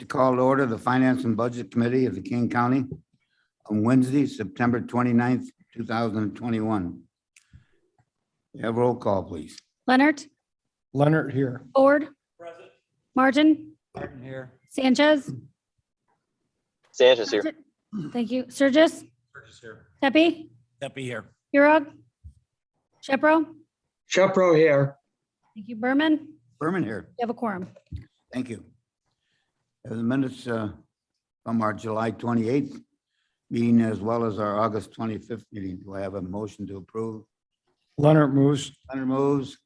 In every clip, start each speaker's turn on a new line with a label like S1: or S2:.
S1: to call to order the Finance and Budget Committee of the King County on Wednesday, September 29th, 2021. Have roll call, please.
S2: Leonard,
S3: Leonard here.
S2: Ford, Martin,
S3: Martin here.
S2: Sanchez.
S4: Sanchez here.
S2: Thank you. Sturgis,
S3: Burgess here.
S2: Tepe,
S3: Tepe here.
S2: Hurog, Shepro.
S5: Shepro here.
S2: Thank you. Berman,
S1: Berman here.
S2: you have a quorum.
S1: Thank you. The minutes from our July 28th meeting as well as our August 25th meeting. Do I have a motion to approve?
S3: Leonard moves.
S1: Leonard moves.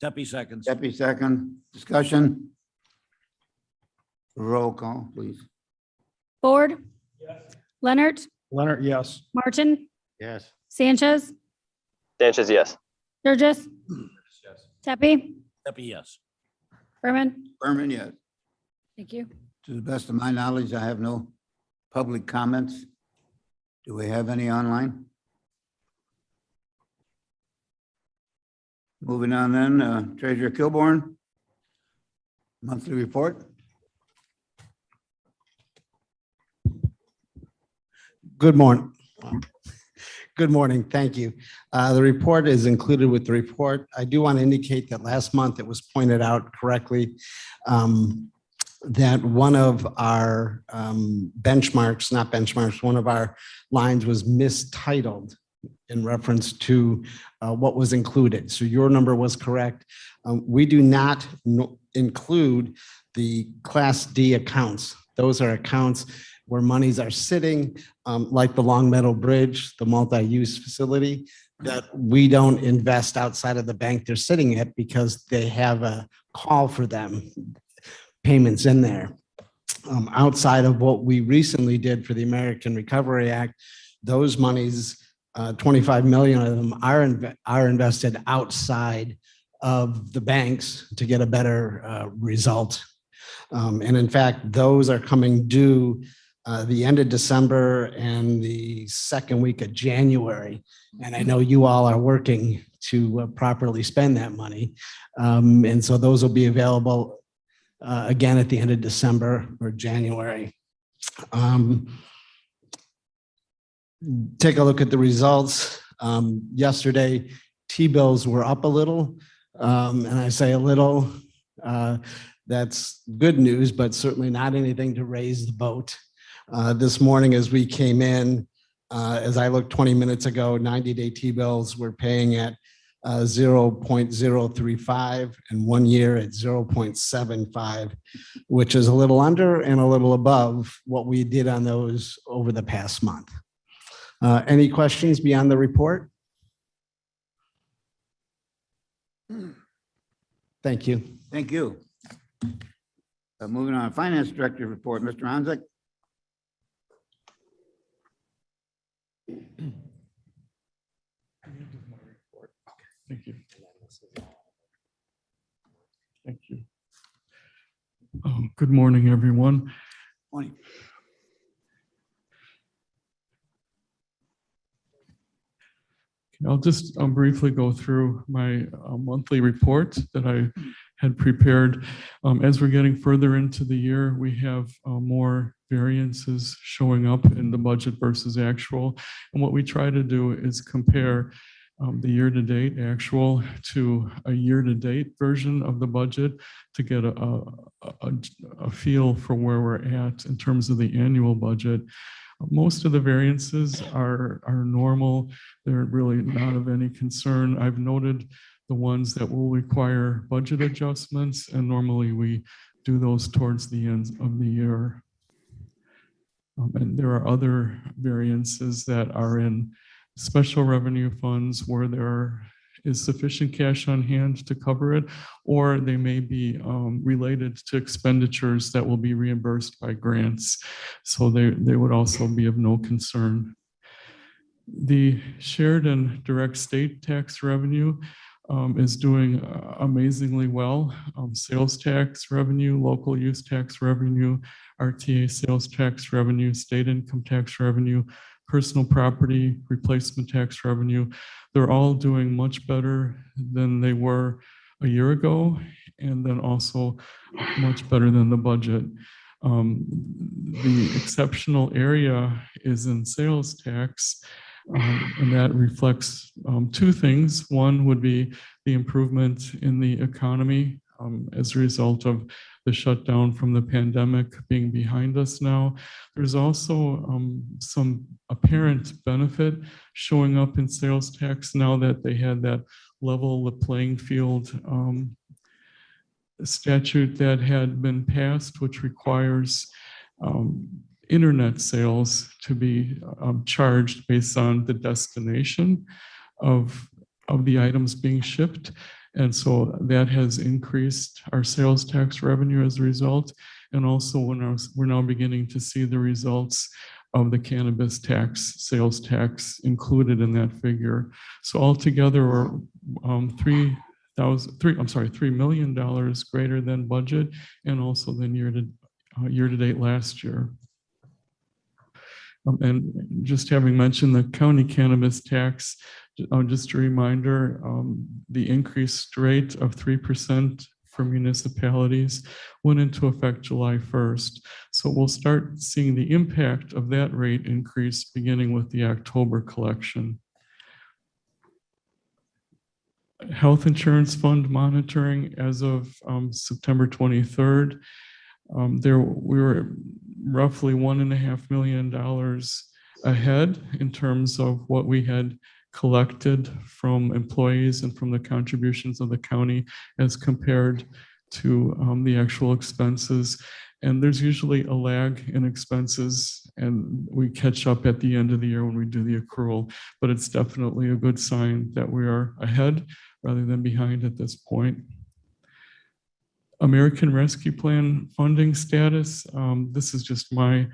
S3: Tepe seconds.
S1: Deputy second. Discussion. Roll call, please.
S2: Ford, Leonard,
S3: Leonard, yes.
S2: Martin,
S1: Yes.
S2: Sanchez,
S4: Sanchez, yes.
S2: Sturgis,
S3: Yes.
S2: Tepe,
S3: Tepe, yes.
S2: Berman.
S1: Berman, yes.
S2: Thank you.
S1: To the best of my knowledge, I have no public comments. Do we have any online? Moving on then, Treasurer Kilbourne. Monthly report.
S6: Good morning. Good morning. Thank you. The report is included with the report. I do want to indicate that last month it was pointed out correctly that one of our one of our lines was mistitled in reference to what was included. So your number was correct. We do not include the Class D accounts. Those are accounts where monies are sitting, like the Long Meadow Bridge, the multi-use facility, that we don't invest outside of the bank they're sitting at because they have a call for them, payments in there. Outside of what we recently did for the American Recovery Act, those monies, 25 million of them are invested outside of the banks to get a better result. And in fact, those are coming due the end of December and the second week of January. And I know you all are working to properly spend that money. And so those will be available again at the end of December or January. Take a look at the results. Yesterday, T-bills were up a little. And I say a little, that's good news, but certainly not anything to raise the boat. This morning, as we came in, as I looked 20 minutes ago, 90-day T-bills were paying at 0.035 and 1 year at 0.75, which is a little under and a little above what we did on those over the past month. Any questions beyond the report? Thank you.
S1: Thank you. Moving on, Finance Director report, Mr. Honzek.
S7: Thank you. Thank you. Good morning, everyone.
S1: Morning.
S7: I'll just briefly go through my monthly report that I had prepared. As we're getting further into the year, we have more variances showing up in the budget versus actual. And what we try to do is compare the year-to-date actual to a year-to-date version of the budget to get a feel for where we're at in terms of the annual budget. Most of the variances are normal. They're really not of any concern. I've noted the ones that will require budget adjustments, and normally we do those towards the end of the year. And there are other variances that are in special revenue funds where there is sufficient cash on hand to cover it, or they may be related to expenditures that will be reimbursed by grants. So they would also be of no concern. The shared and direct state tax revenue is doing amazingly well. Sales tax revenue, local use tax revenue, RTA sales tax revenue, state income tax revenue, personal property replacement tax revenue, they're all doing much better than they were a year ago. and then also much better than the budget. The exceptional area is in sales tax, and that reflects two things. One would be the improvement in the economy as a result of the shutdown from the pandemic being behind us now. There's also some apparent benefit showing up in sales tax now that they had that level the playing field statute that had been passed, which requires internet sales to be charged based on the destination of the items being shipped. And so that has increased our sales tax revenue as a result. And also we're now beginning to see the results of the cannabis tax, sales tax included in that figure. So altogether, we're $3 million greater than budget and also than year to date last year. And just having mentioned the county cannabis tax, just a reminder, the increased rate of 3% for municipalities went into effect July 1st. So we'll start seeing the impact of that rate increase beginning with the October collection. Health insurance fund monitoring as of September 23rd. We were roughly $1.5 million ahead in terms of what we had collected from employees and from the contributions of the county as compared to the actual expenses. And there's usually a lag in expenses, and we catch up at the end of the year when we do the accrual, but it's definitely a good sign that we are ahead rather than behind at this point. American Rescue Plan funding status. This is just my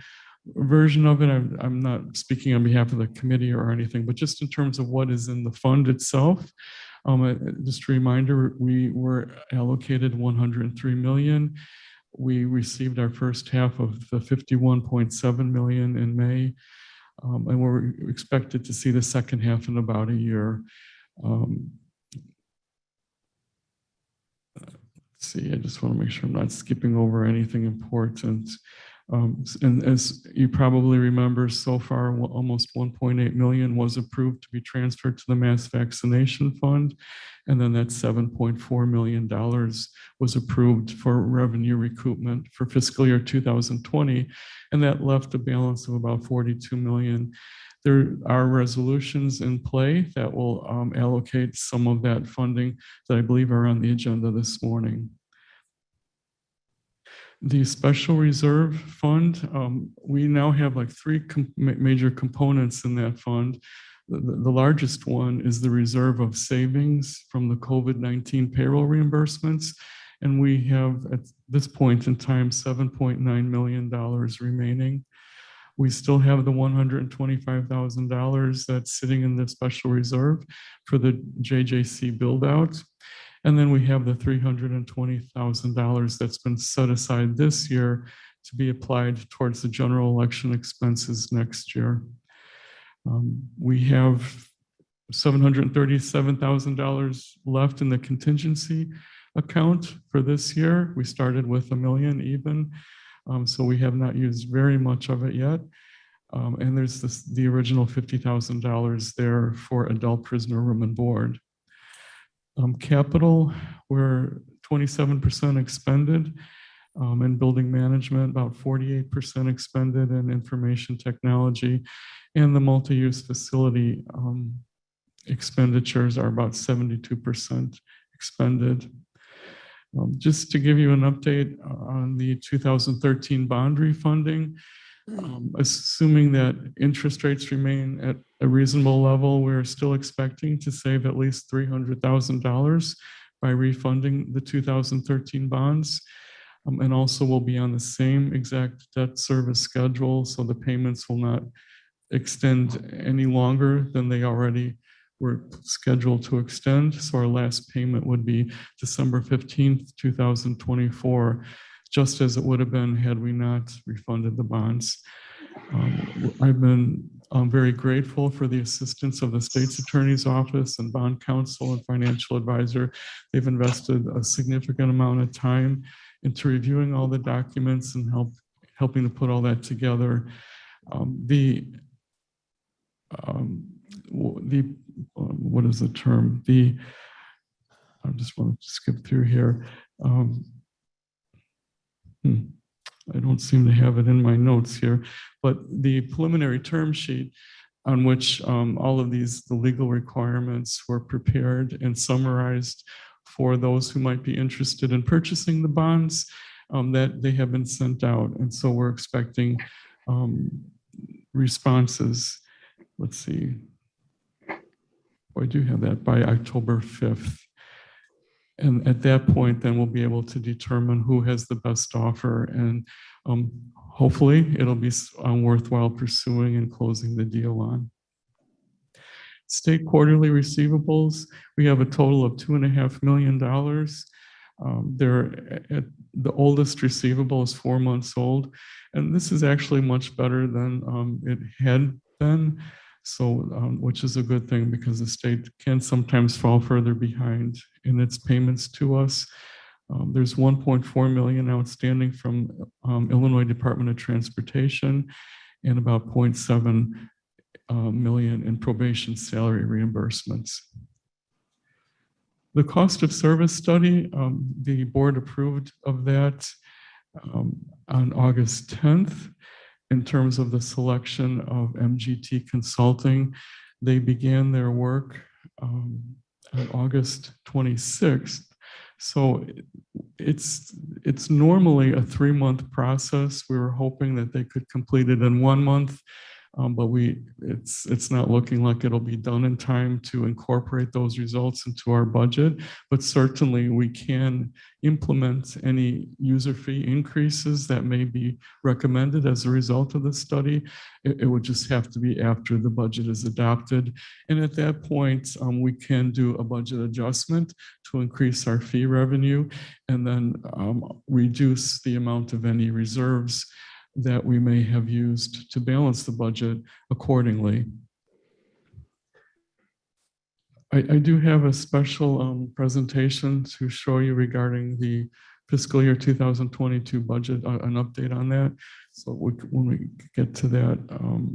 S7: version of it. I'm not speaking on behalf of the committee or anything, but just in terms of what is in the fund itself. Just a reminder, we were allocated $103 million. We received our first half of the $51.7 million in May, and we're expected to see the second half in about a year. See, I just want to make sure I'm not skipping over anything important. And as you probably remember, so far, almost 1.8 million was approved to be transferred to the mass vaccination fund. And then that $7.4 million was approved for revenue recoupment for fiscal year 2020. And that left a balance of about 42 million. There are resolutions in play that will allocate some of that funding that I believe are on the agenda this morning. The special reserve fund, we now have like three major components in that fund. The largest one is the reserve of savings from the COVID-19 payroll reimbursements. And we have at this point in time, $7.9 million remaining. We still have the $125,000 that's sitting in the special reserve for the JJC build out. And then we have the $320,000 that's been set aside this year to be applied towards the general election expenses next year. We have $737,000 left in the contingency account for this year. We started with $1 million even, so we have not used very much of it yet. And there's the original $50,000 there for adult prisoner room and board. Capital, we're 27% expended. In building management, about 48% expended in information technology, and the multi-use facility expenditures are about 72% expended. Just to give you an update on the 2013 bond refunding, assuming that interest rates remain at a reasonable level, we're still expecting to save at least $300,000 by refunding the 2013 bonds. And also will be on the same exact debt service schedule, so the payments will not extend any longer than they already were scheduled to extend. So our last payment would be December 15th, 2024, just as it would have been had we not refunded the bonds. I've been I'm very grateful for the assistance of the state's attorney's office and bond counsel and financial advisor. They've invested a significant amount of time into reviewing all the documents and helping to put all that together. What is the term? I just want to skip through here. I don't seem to have it in my notes here, but the preliminary term sheet on which all of the legal requirements were prepared and summarized for those who might be interested in purchasing the bonds, that they have been sent out. And so we're expecting responses. Let's see. Oh, I do have that by October 5th. And at that point, then we'll be able to determine who has the best offer, and hopefully it'll be worthwhile pursuing and closing the deal on. State quarterly receivables, we have a total of $2.5 million. The oldest receivable is 4 months old, and this is actually much better than it had been. So, which is a good thing because the state can sometimes fall further behind in its payments to us. There's $1.4 million outstanding from Illinois Department of Transportation and about $0.7 million in probation salary reimbursements. The cost of service study, the board approved of that on August 10th. In terms of the selection of MGT Consulting, they began their work on August 26th. So it's normally a 3-month process. We were hoping that they could complete it in 1 month, but it's not looking like it'll be done in time to incorporate those results into our budget. But certainly we can implement any user fee increases that may be recommended as a result of the study. It would just have to be after the budget is adopted. And at that point, we can do a budget adjustment to increase our fee revenue and then reduce the amount of any reserves that we may have used to balance the budget accordingly. I do have a special presentation to show you regarding the fiscal year 2022 budget, an update on that. So when we get to that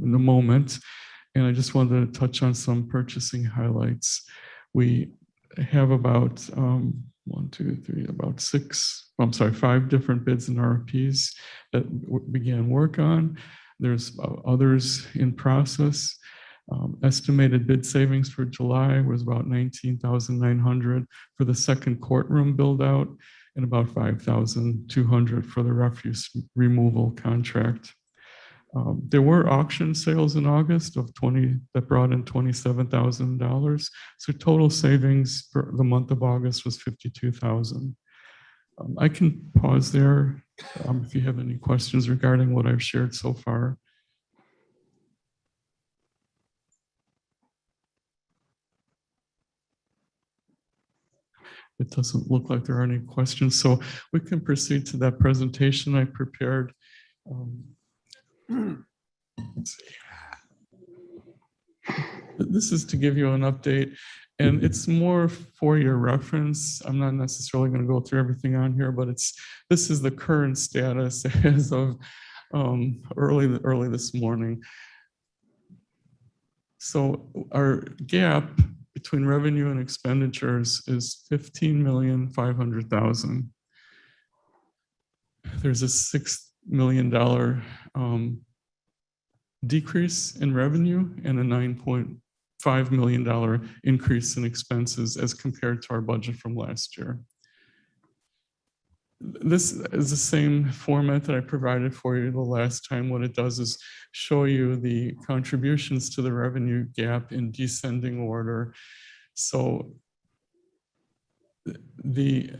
S7: in a moment, and I just wanted to touch on some purchasing highlights. We have about 5 different bids and RFPs that began work on. There's others in process. Estimated bid savings for July was about $19,900 for the second courtroom build out and about $5,200 for the refuse removal contract. There were auction sales in August that brought in $27,000. So total savings for the month of August was $52,000. I can pause there if you have any questions regarding what I've shared so far. It doesn't look like there are any questions, so we can proceed to that presentation I prepared. Let's see. This is to give you an update, and it's more for your reference. I'm not necessarily going to go through everything on here, but this is the current status as of early this morning. So our gap between revenue and expenditures is $15,500,000. There's a $6 million decrease in revenue and a $9.5 million increase in expenses as compared to our budget from last year. This is the same format that I provided for you the last time. What it does is show you the contributions to the revenue gap in descending order. So the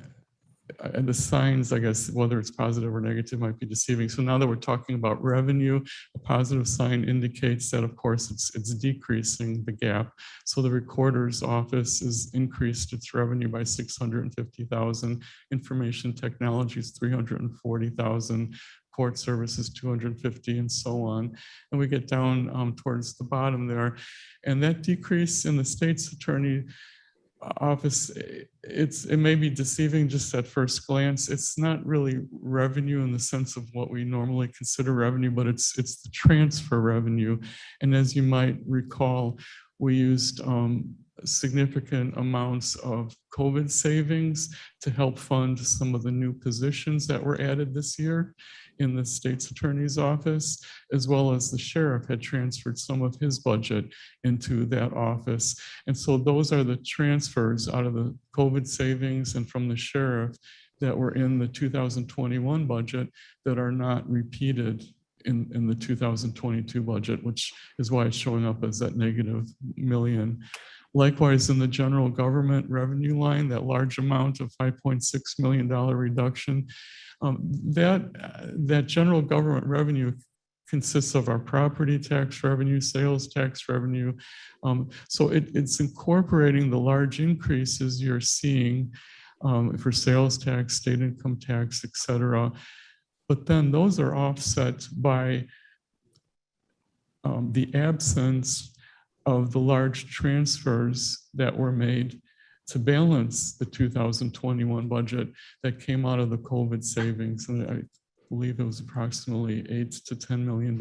S7: signs, I guess, whether it's positive or negative might be deceiving. So now that we're talking about revenue, a positive sign indicates that, of course, it's decreasing the gap. So the recorder's office has increased its revenue by $650,000, information technologies $340,000, court services, 250, and so on. And we get down towards the bottom there. And that decrease in the state's attorney office, it may be deceiving just at first glance. It's not really revenue in the sense of what we normally consider revenue, but it's the transfer revenue. And as you might recall, we used significant amounts of COVID savings to help fund some of the new positions that were added this year in the state's attorney's office, as well as the sheriff had transferred some of his budget into that office. And so those are the transfers out of the COVID savings and from the sheriff that were in the 2021 budget that are not repeated in the 2022 budget, which is why it's showing up as that -1 million. Likewise, in the general government revenue line, that large amount of $5.6 million reduction, that general government revenue consists of our property tax revenue, sales tax revenue. So it's incorporating the large increases you're seeing for sales tax, state income tax, et cetera. But then those are offset by the absence of the large transfers that were made to balance the 2021 budget that came out of the COVID savings. And I believe it was approximately $8 to $10 million.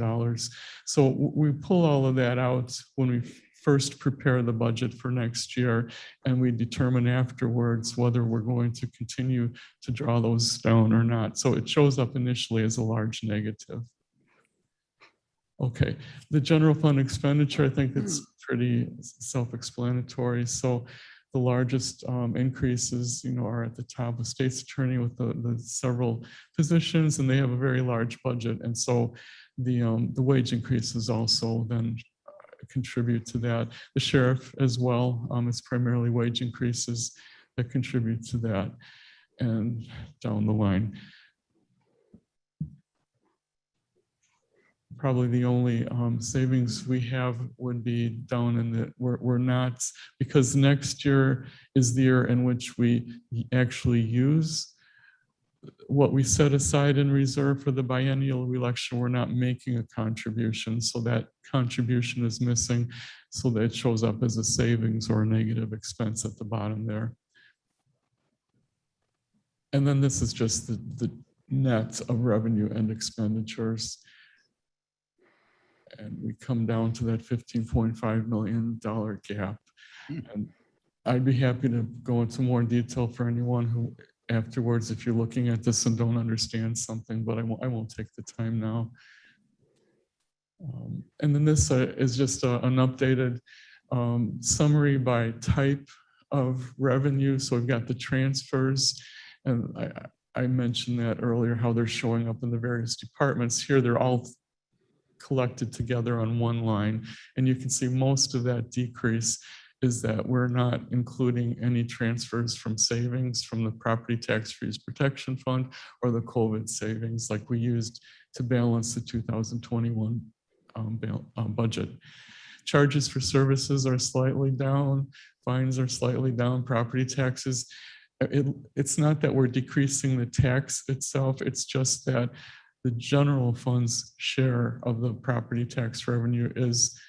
S7: So we pull all of that out when we first prepare the budget for next year, and we determine afterwards whether we're going to continue to draw those down or not. So it shows up initially as a large negative. Okay, the general fund expenditure, I think it's pretty self-explanatory. So the largest increases, are at the top of state's attorney with the several positions, and they have a very large budget. And so the wage increases also then contribute to that. The sheriff as well, it's primarily wage increases that contribute to that. And down the line, probably the only savings we have would be down in the, we're not, because next year is the year in which we actually use what we set aside in reserve for the biennial election. We're not making a contribution, so that contribution is missing, so that it shows up as a savings or a negative expense at the bottom there. And then this is just the net of revenue and expenditures. And we come down to that $15.5 million gap. And I'd be happy to go into more detail for anyone who afterwards, if you're looking at this and don't understand something, but I won't take the time now. And then this is just an updated summary by type of revenue. So we've got the transfers, and I mentioned that earlier, how they're showing up in the various departments. Here, they're all collected together on one line. And you can see most of that decrease is that we're not including any transfers from savings from the Property Tax Freeze Protection Fund or the COVID savings like we used to balance the 2021 budget. Charges for services are slightly down, fines are slightly down, property taxes. It's not that we're decreasing the tax itself, it's just that the general fund's share of the property tax revenue is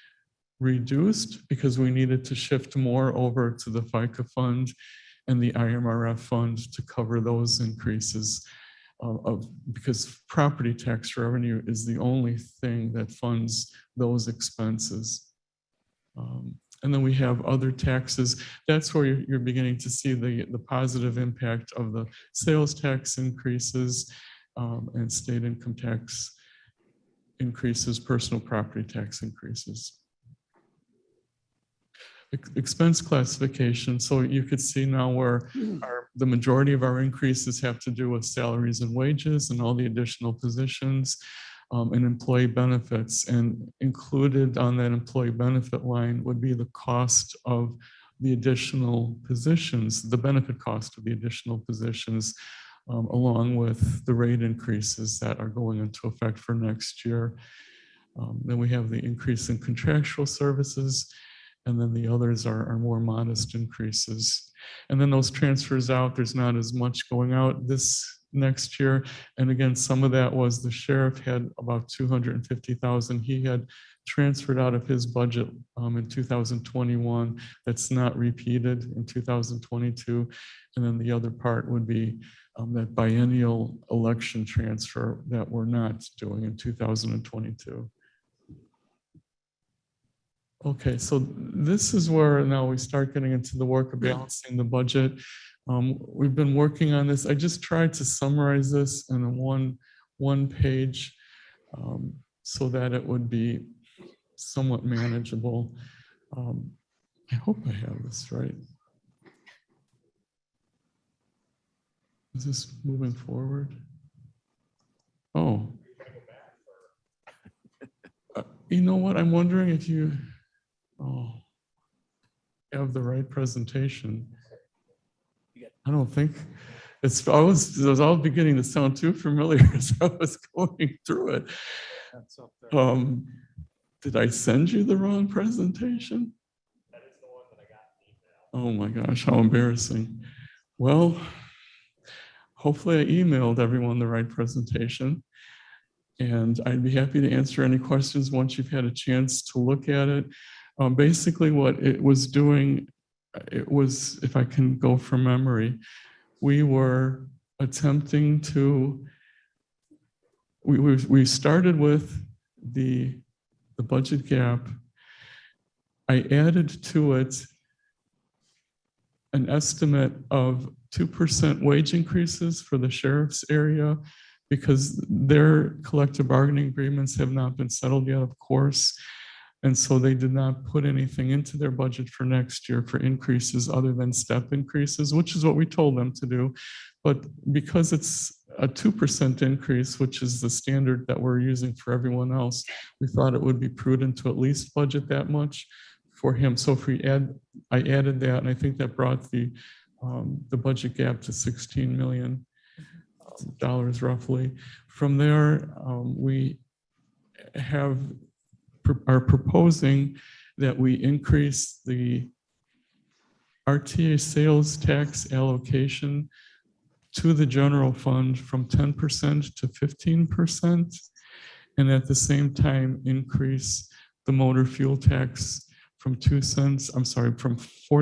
S7: reduced because we needed to shift more over to the FICA fund and the IMRF fund to cover those increases because property tax revenue is the only thing that funds those expenses. And then we have other taxes. That's where you're beginning to see the positive impact of the sales tax increases and state income tax increases, personal property tax increases. Expense classification. So you could see now where the majority of our increases have to do with salaries and wages and all the additional positions and employee benefits. And included on that employee benefit line would be the cost of the additional positions, the benefit cost of the additional positions, along with the rate increases that are going into effect for next year. Then we have the increase in contractual services, and then the others are more modest increases. And then those transfers out, there's not as much going out. This next year. And again, some of that was the sheriff had about 250,000 he had transferred out of his budget in 2021. That's not repeated in 2022. And then the other part would be that biennial election transfer that we're not doing in 2022. Okay, so this is where now we start getting into the work of balancing the budget. We've been working on this. I just tried to summarize this in a one page so that it would be somewhat manageable. I hope I have this right. Is this moving forward? Oh. You know what? I'm wondering if you have the right presentation. I don't think it's. I was all beginning to sound too familiar as I was going through it. Did I send you the wrong presentation? That is the one that I got in email. Oh my gosh, how embarrassing. Well, hopefully I emailed everyone the right presentation. And I'd be happy to answer any questions once you've had a chance to look at it. Basically what it was doing, it was, if I can go from memory, we were attempting to, we started with the budget gap. I added to it an estimate of 2% wage increases for the sheriff's area, because their collective bargaining agreements have not been settled yet, of course. And so they did not put anything into their budget for next year for increases other than step increases, which is what we told them to do. But because it's a 2% increase, which is the standard that we're using for everyone else, we thought it would be prudent to at least budget that much for him. So if I added that, and I think that brought the budget gap to $16 million roughly. From there, we are proposing that we increase the RTA sales tax allocation to the general fund from 10% to 15%, and at the same time increase the motor fuel tax from 4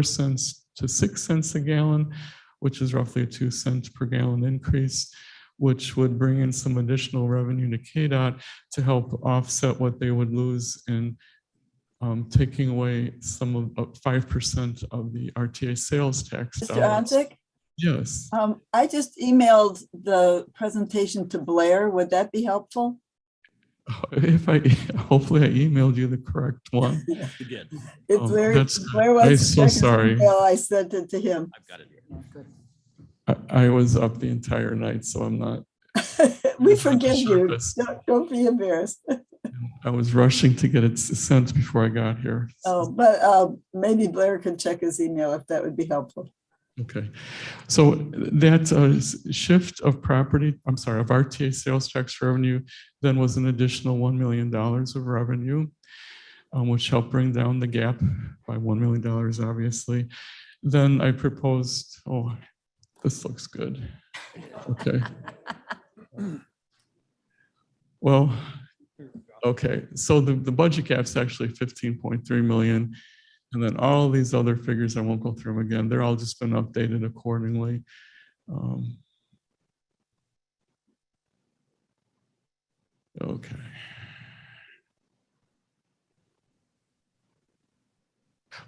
S7: cents to 6 cents a gallon, which is roughly a 2 cents per gallon increase, which would bring in some additional revenue to KDOT to help offset what they would lose in taking away some of 5% of the RTA sales tax.
S8: Mr. Onsick?
S7: Yes.
S8: I just emailed the presentation to Blair. Would that be helpful?
S7: Hopefully I emailed you the correct one.
S3: You did.
S8: It's Blair was
S7: I'm so sorry.
S8: I sent it to him.
S3: I've got it here.
S7: I was up the entire night, so I'm not.
S8: We forgive you.
S7: Sharpest.
S8: Don't be embarrassed.
S7: I was rushing to get it sent before I got here.
S8: Oh, but maybe Blair could check his email if that would be helpful.
S7: Okay, so that shift of RTA sales tax revenue then was an additional $1 million of revenue, which helped bring down the gap by $1 million, obviously. Then I proposed, oh, this looks good. Okay. Well, okay, so the budget gap's actually 15.3 million. And then all these other figures, I won't go through them again. They're all just been updated accordingly. Okay.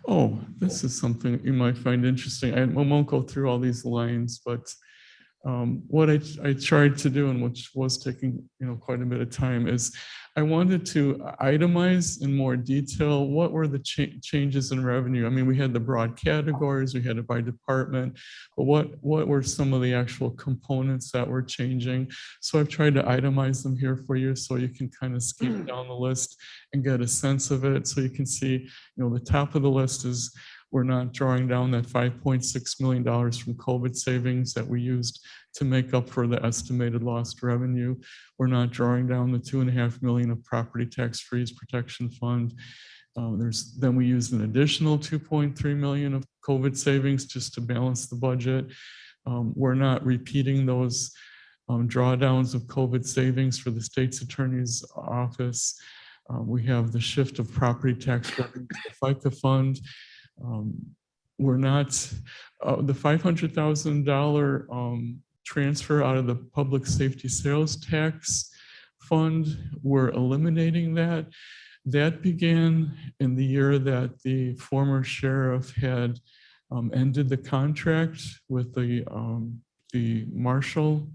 S7: Oh, this is something you might find interesting. I won't go through all these lines, but what I tried to do, and which was taking quite a bit of time, is I wanted to itemize in more detail what were the changes in revenue. I mean, we had the broad categories, we had it by department, but what were some of the actual components that were changing? So I've tried to itemize them here for you so you can kind of skim down the list and get a sense of it. So you can see, the top of the list is we're not drawing down that $5.6 million from COVID savings that we used to make up for the estimated lost revenue. We're not drawing down the $2.5 million of property tax freeze protection fund. Then we used an additional $2.3 million of COVID savings just to balance the budget. We're not repeating those drawdowns of COVID savings for the state's attorney's office. We have the shift of property tax revenue to the FICA fund. We're not, the $500,000 transfer out of the public safety sales tax fund, we're eliminating that. That began in the year that the former sheriff had ended the contract with the marshal,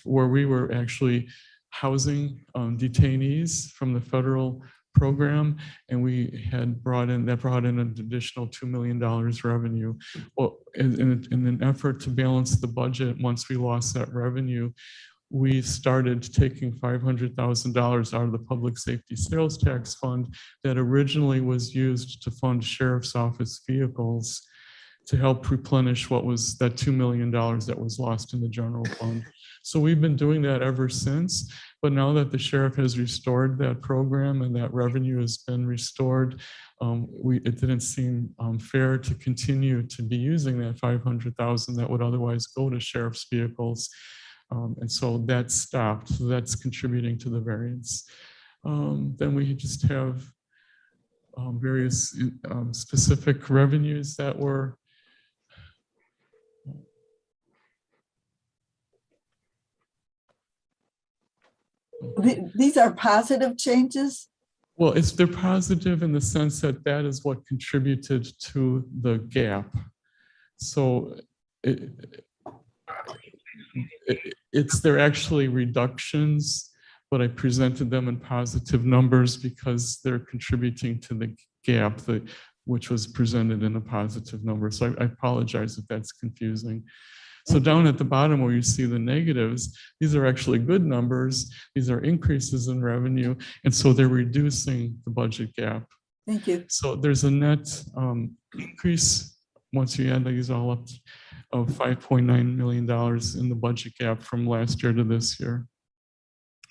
S7: where we were actually housing detainees from the federal program, and we had brought in an additional $2 million revenue. Well, in an effort to balance the budget, once we lost that revenue, we started taking $500,000 out of the public safety sales tax fund that originally was used to fund sheriff's office vehicles to help replenish what was that $2 million that was lost in the general fund. So we've been doing that ever since, but now that the sheriff has restored that program and that revenue has been restored, it didn't seem fair to continue to be using that $500,000 that would otherwise go to sheriff's vehicles. And so that stopped. So that's contributing to the variance. Then we just have various specific revenues that were
S8: These are positive changes?
S7: well, they're positive in the sense that that is what contributed to the gap. So they're actually reductions, but I presented them in positive numbers because they're contributing to the gap which was presented in a positive number. So I apologize if that's confusing. So down at the bottom where you see the negatives, these are actually good numbers. These are increases in revenue. And so they're reducing the budget gap.
S8: Thank you.
S7: So there's a net increase, once you add these all up, of $5.9 million in the budget gap from last year to this year.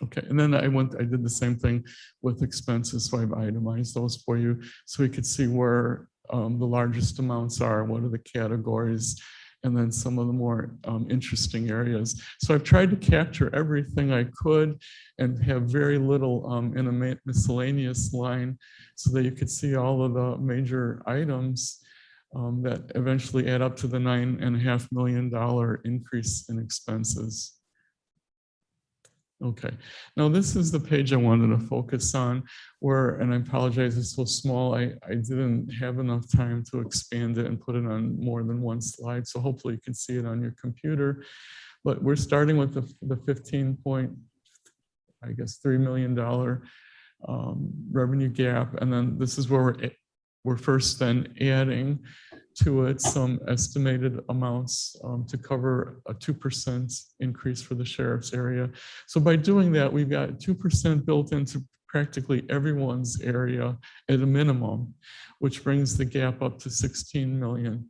S7: Okay, and then I did the same thing with expenses. So I've itemized those for you so we could see where the largest amounts are, what are the categories, and then some of the more interesting areas. So I've tried to capture everything I could and have very little in a miscellaneous line so that you could see all of the major items that eventually add up to the $9.5 million increase in expenses. Okay, now this is the page I wanted to focus on where, and I apologize, it's so small, I didn't have enough time to expand it and put it on more than one slide. So hopefully you can see it on your computer. But we're starting with the $15.3 million revenue gap. And then this is where we're first then adding to it some estimated amounts to cover a 2% increase for the sheriff's area. So by doing that, we've got 2% built into practically everyone's area at a minimum, which brings the gap up to 16 million.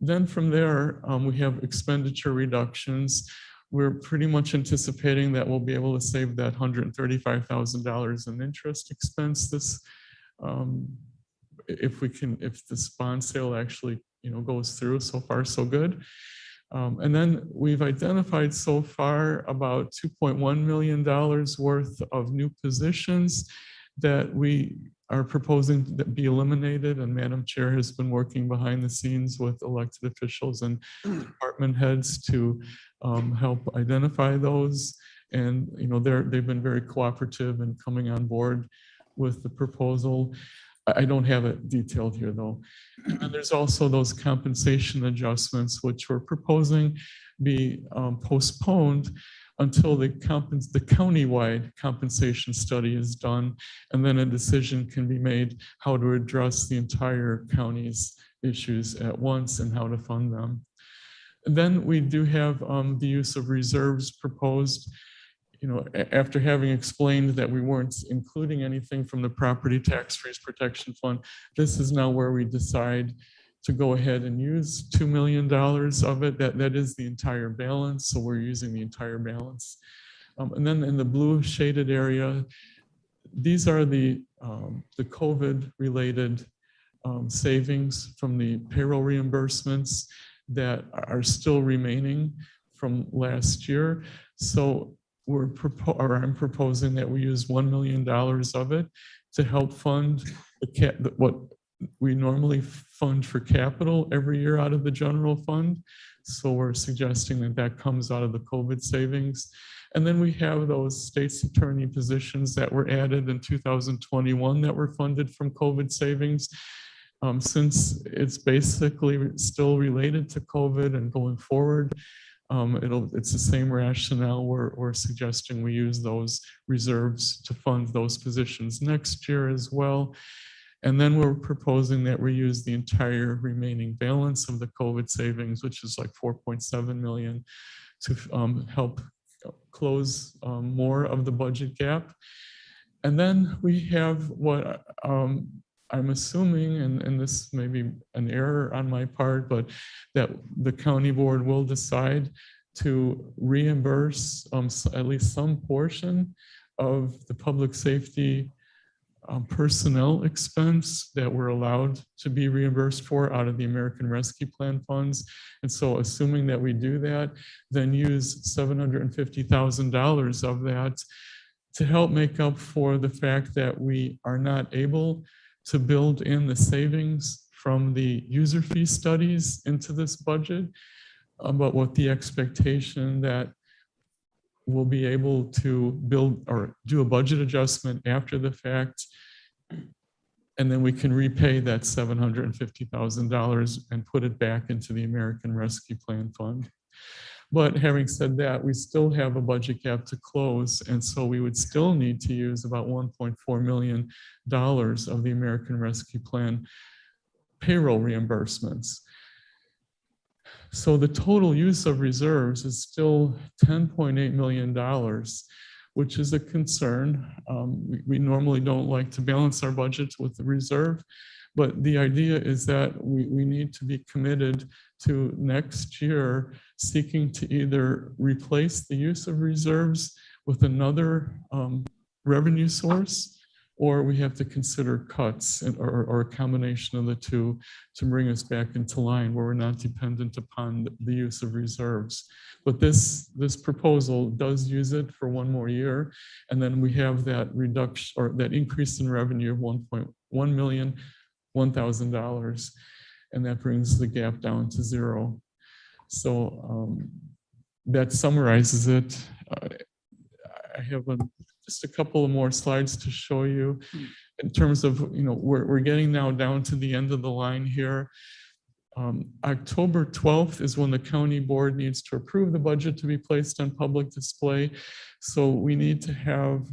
S7: Then from there, we have expenditure reductions. We're pretty much anticipating that we'll be able to save that $135,000 in interest expense this if this bond sale actually goes through. So far so good. And then we've identified so far about $2.1 million worth of new positions that we are proposing that be eliminated, and Madam Chair has been working behind the scenes with elected officials and department heads to help identify those. And they've been very cooperative in coming on board with the proposal. I don't have it detailed here though. And there's also those compensation adjustments, which we're proposing be postponed until the countywide compensation study is done, and then a decision can be made how to address the entire county's issues at once and how to fund them. And then we do have the use of reserves proposed. After having explained that we weren't including anything from the property tax freeze protection fund, this is now where we decide to go ahead and use $2 million of it. That is the entire balance, so we're using the entire balance. And then in the blue shaded area, these are the COVID related savings from the payroll reimbursements that are still remaining from last year. So I'm proposing that we use $1 million of it to help fund what we normally fund for capital every year out of the general fund. So we're suggesting that that comes out of the COVID savings. And then we have those state's attorney positions that were added in 2021 that were funded from COVID savings. Since it's basically still related to COVID and going forward, it's the same rationale. We're suggesting we use those reserves to fund those positions next year as well. And then we're proposing that we use the entire remaining balance of the COVID savings, which is like 4.7 million, to help close more of the budget gap. And then we have what I'm assuming, and this may be an error on my part, but that the county board will decide to reimburse at least some portion of the public safety personnel expense that we're allowed to be reimbursed for out of the American Rescue Plan funds. And so assuming that we do that, then use $750,000 of that to help make up for the fact that we are not able to build in the savings from the user fee studies into this budget, but with the expectation that we'll be able to build or do a budget adjustment after the fact, and then we can repay that $750,000 and put it back into the American Rescue Plan Fund. But having said that, we still have a budget gap to close, and so we would still need to use about $1.4 million of the American Rescue Plan payroll reimbursements. So the total use of reserves is still $10.8 million, which is a concern. We normally don't like to balance our budgets with the reserve, but the idea is that we need to be committed to next year seeking to either replace the use of reserves with another revenue source, or we have to consider cuts or a combination of the two to bring us back into line where we're not dependent upon the use of reserves. But this proposal does use it for one more year, and then we have that reduction or that increase in revenue of $1,001,000, and that brings the gap down to zero. So that summarizes it. I have just a couple of more slides to show you in terms of, we're getting now down to the end of the line here. October 12th is when the county board needs to approve the budget to be placed on public display. So we need to have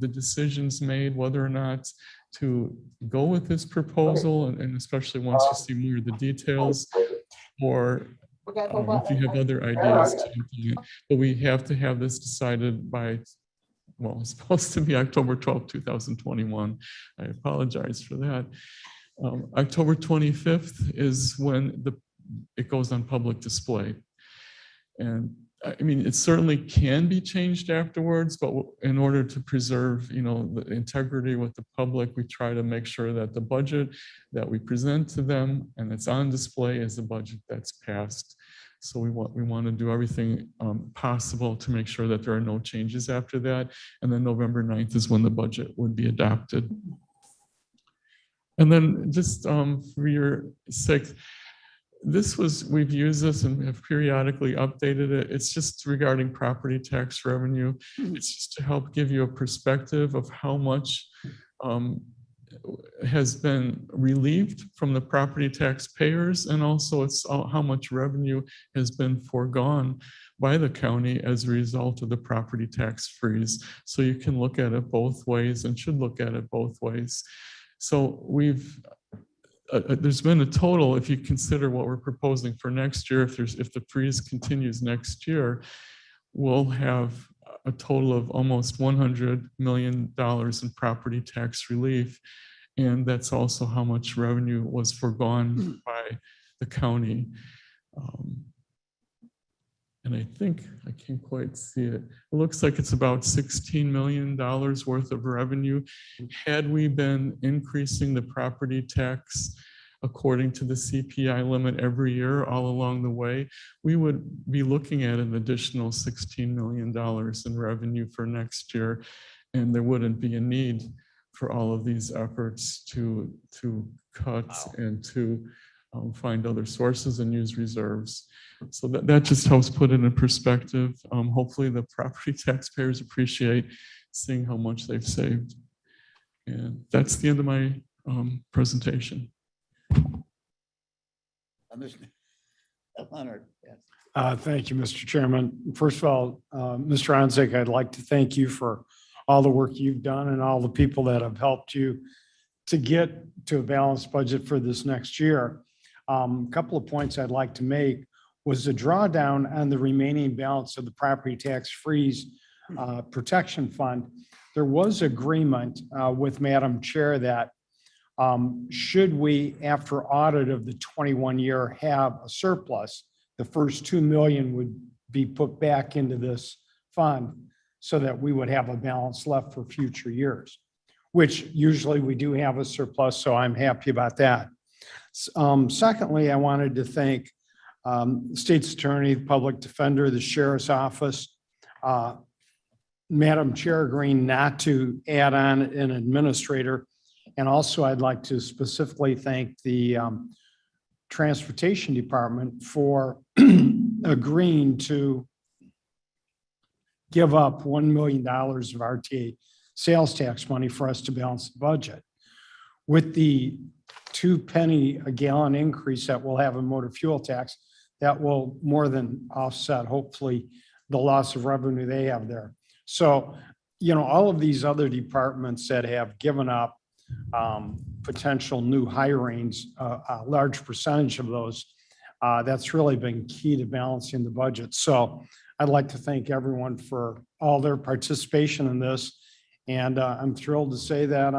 S7: the decisions made whether or not to go with this proposal, and especially once you see more of the details, or if you have other ideas to implement. But we have to have this decided by, well, it's supposed to be October 12th, 2021. I apologize for that. October 25th is when it goes on public display. And I mean, it certainly can be changed afterwards, but in order to preserve, the integrity with the public, we try to make sure that the budget that we present to them and it's on display is the budget that's passed. So we want to do everything possible to make sure that there are no changes after that. And then November 9th is when the budget would be adopted. And then just for your sake, we've used this and have periodically updated it. It's just regarding property tax revenue. It's just to help give you a perspective of how much has been relieved from the property taxpayers, and also it's how much revenue has been foregone by the county as a result of the property tax freeze. So you can look at it both ways and should look at it both ways. So there's been a total, if you consider what we're proposing for next year, if the freeze continues next year, we'll have a total of almost $100 million in property tax relief. And that's also how much revenue was foregone by the county. And I think, I can't quite see it. It looks like it's about $16 million worth of revenue. Had we been increasing the property tax according to the CPI limit every year all along the way, we would be looking at an additional $16 million in revenue for next year. And there wouldn't be a need for all of these efforts to cut and to find other sources and use reserves. So that just helps put it in perspective. Hopefully the property taxpayers appreciate seeing how much they've saved. And that's the end of my presentation.
S1: Leonard, yes.
S9: Thank you, Mr. Chairman. First of all, Mr. Onzig, I'd like to thank you for all the work you've done and all the people that have helped you to get to a balanced budget for this next year. A couple of points I'd like to make was the drawdown on the remaining balance of the property tax freeze protection fund. There was agreement with Madam Chair that should we, after audit of the 21 year, have a surplus, the first 2 million would be put back into this fund so that we would have a balance left for future years, which usually we do have a surplus, so I'm happy about that. Secondly, I wanted to thank State's Attorney, the Public Defender, the Sheriff's Office, Madam Chair agreeing not to add on an administrator. And also I'd like to specifically thank the Transportation Department for agreeing to give up $1 million of RTA sales tax money for us to balance the budget. With the 2 penny a gallon increase that we'll have in motor fuel tax, that will more than offset, hopefully, the loss of revenue they have there. So, you know, all of these other departments that have given up potential new hirings, a large percentage of those, that's really been key to balancing the budget. So I'd like to thank everyone for all their participation in this. And I'm thrilled to say that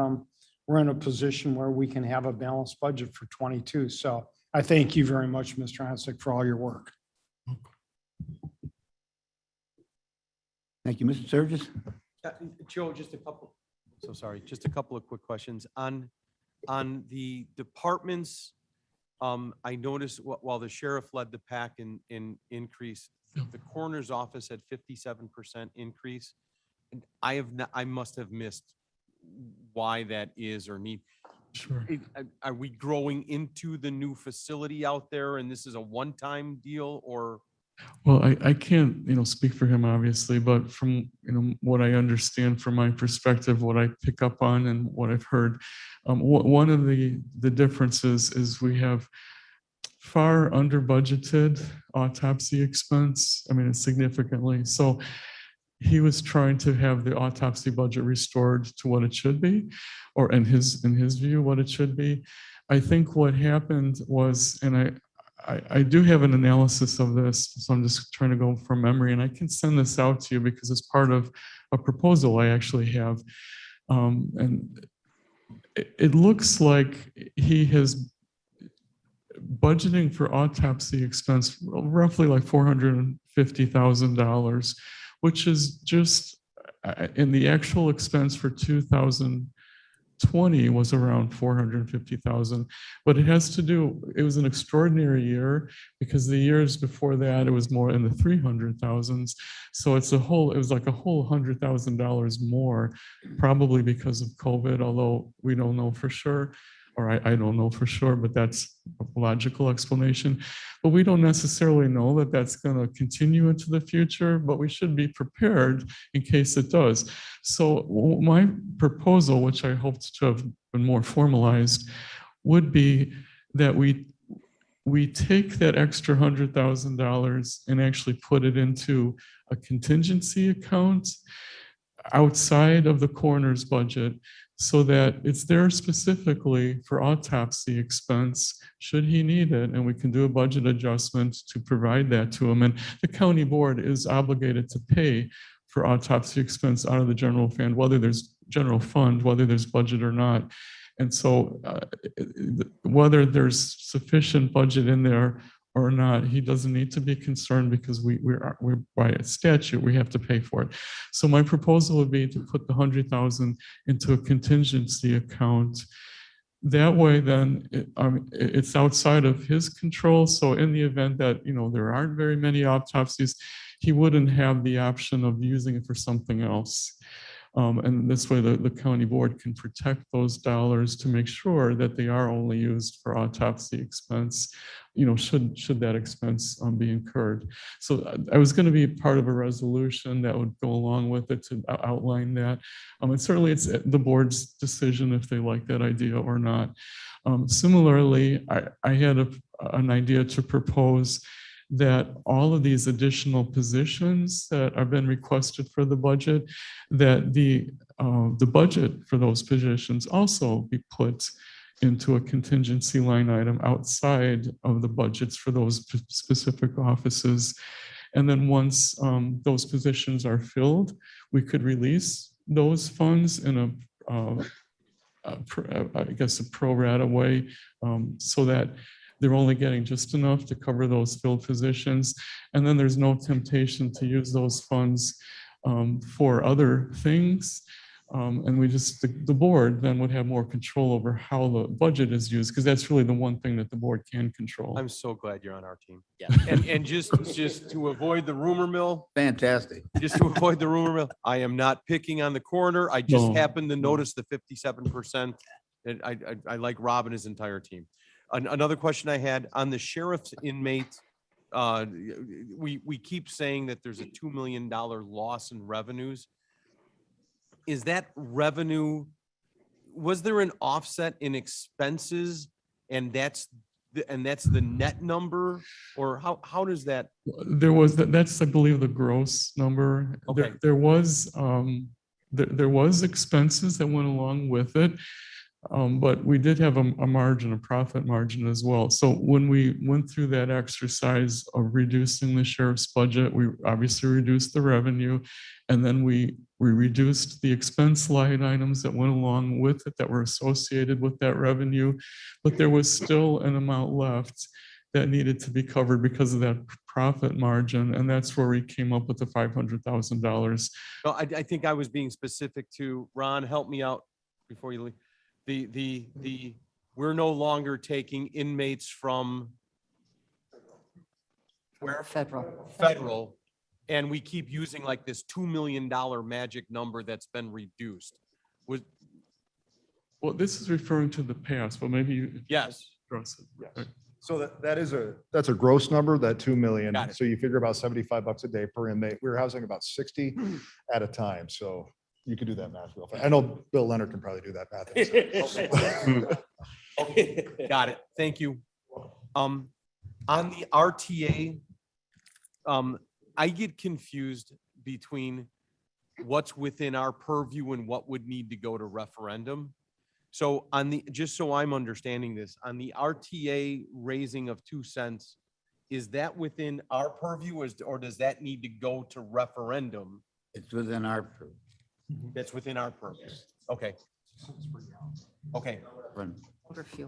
S9: we're in a position where we can have a balanced budget for 22. So I thank you very much, Mr. Onzig, for all your work.
S1: Thank you, Mr. Sturgis.
S10: Joe, just a couple, just a couple of quick questions. On the departments, I noticed while the sheriff led the pack in increase, the coroner's office had 57% increase. And I must have missed why that is or need.
S7: Sure.
S10: Are we growing into the new facility out there and this is a one-time deal or?
S7: Well, I can't, speak for him obviously, but from, what I understand from my perspective, what I pick up on and what I've heard, one of the differences is we have far under budgeted autopsy expense. I mean, significantly. So he was trying to have the autopsy budget restored to what it should be, or in his view, what it should be. I think what happened was, and I do have an analysis of this, so I'm just trying to go from memory, and I can send this out to you because it's part of a proposal I actually have. And it looks like he has budgeting for autopsy expense roughly like $450,000, which is just in the actual expense for 2020 was around 450,000, but it has to do, it was an extraordinary year because the years before that, it was more in the 300,000s. So it was like a whole $100,000 more, probably because of COVID, although we don't know for sure, or I don't know for sure, but that's a logical explanation. But we don't necessarily know that that's going to continue into the future, but we should be prepared in case it does. So my proposal, which I hoped to have been more formalized, would be that we take that extra $100,000 and actually put it into a contingency account outside of the coroner's budget, so that it's there specifically for autopsy expense, should he need it, and we can do a budget adjustment to provide that to him. And the county board is obligated to pay for autopsy expense out of the general fund, whether there's budget or not. And so whether there's sufficient budget in there or not, he doesn't need to be concerned because we're by statute, we have to pay for it. So my proposal would be to put the $100,000 into a contingency account that way, then it's outside of his control. So in the event that, there aren't very many autopsies, he wouldn't have the option of using it for something else. And this way, the county board can protect those dollars to make sure that they are only used for autopsy expense, should that expense be incurred. So I was going to be part of a resolution that would go along with it to outline that. And certainly it's the board's decision if they like that idea or not. Similarly, I had an idea to propose that all of these additional positions that have been requested for the budget, that the budget for those positions also be put into a contingency line item outside of the budgets for those specific offices. And then once those positions are filled, we could release those funds in I guess a pro rata way, so that they're only getting just enough to cover those filled positions. And then there's no temptation to use those funds for other things. And the board then would have more control over how the budget is used, because that's really the one thing that the board can control.
S10: I'm so glad you're on our team.
S3: Yeah.
S10: And just to avoid the rumor mill,
S1: Fantastic.
S10: I am not picking on the coroner. I just
S7: No.
S10: happened to notice the 57%. And I like Rob and his entire team. Another question I had on the sheriff's inmate, we keep saying that there's a $2 million loss in revenues. Is that revenue, was there an offset in expenses and that's the net number, or how does that?
S7: That's, I believe, the gross number.
S10: Okay.
S7: There was expenses that went along with it. But we did have a margin, a profit margin as well. So when we went through that exercise of reducing the sheriff's budget, we obviously reduced the revenue, and then we reduced the expense line items that went along with it that were associated with that revenue. But there was still an amount left that needed to be covered because of that profit margin. And that's where we came up with the $500,000.
S10: No, I think I was being specific to, Ron, help me out before you leave. We're no longer taking inmates from where? Federal. And we keep using like this $2 million magic number that's been reduced.
S7: Well, this is referring to the past, but maybe you.
S10: Yes.
S7: Address it.
S11: Yes. So that's a gross number, that 2 million.
S10: Got it.
S11: So you figure about $75 a day per inmate. We're housing about 60 at a time. So you can do that math real fast. I know Bill Leonard can probably do that math.
S10: Okay, got it. Thank you. On the RTA, I get confused between what's within our purview and what would need to go to referendum. So just so I'm understanding this, on the RTA raising of 2 cents, is that within our purview or does that need to go to referendum?
S1: It's within our.
S10: That's within our purview. Okay. Okay,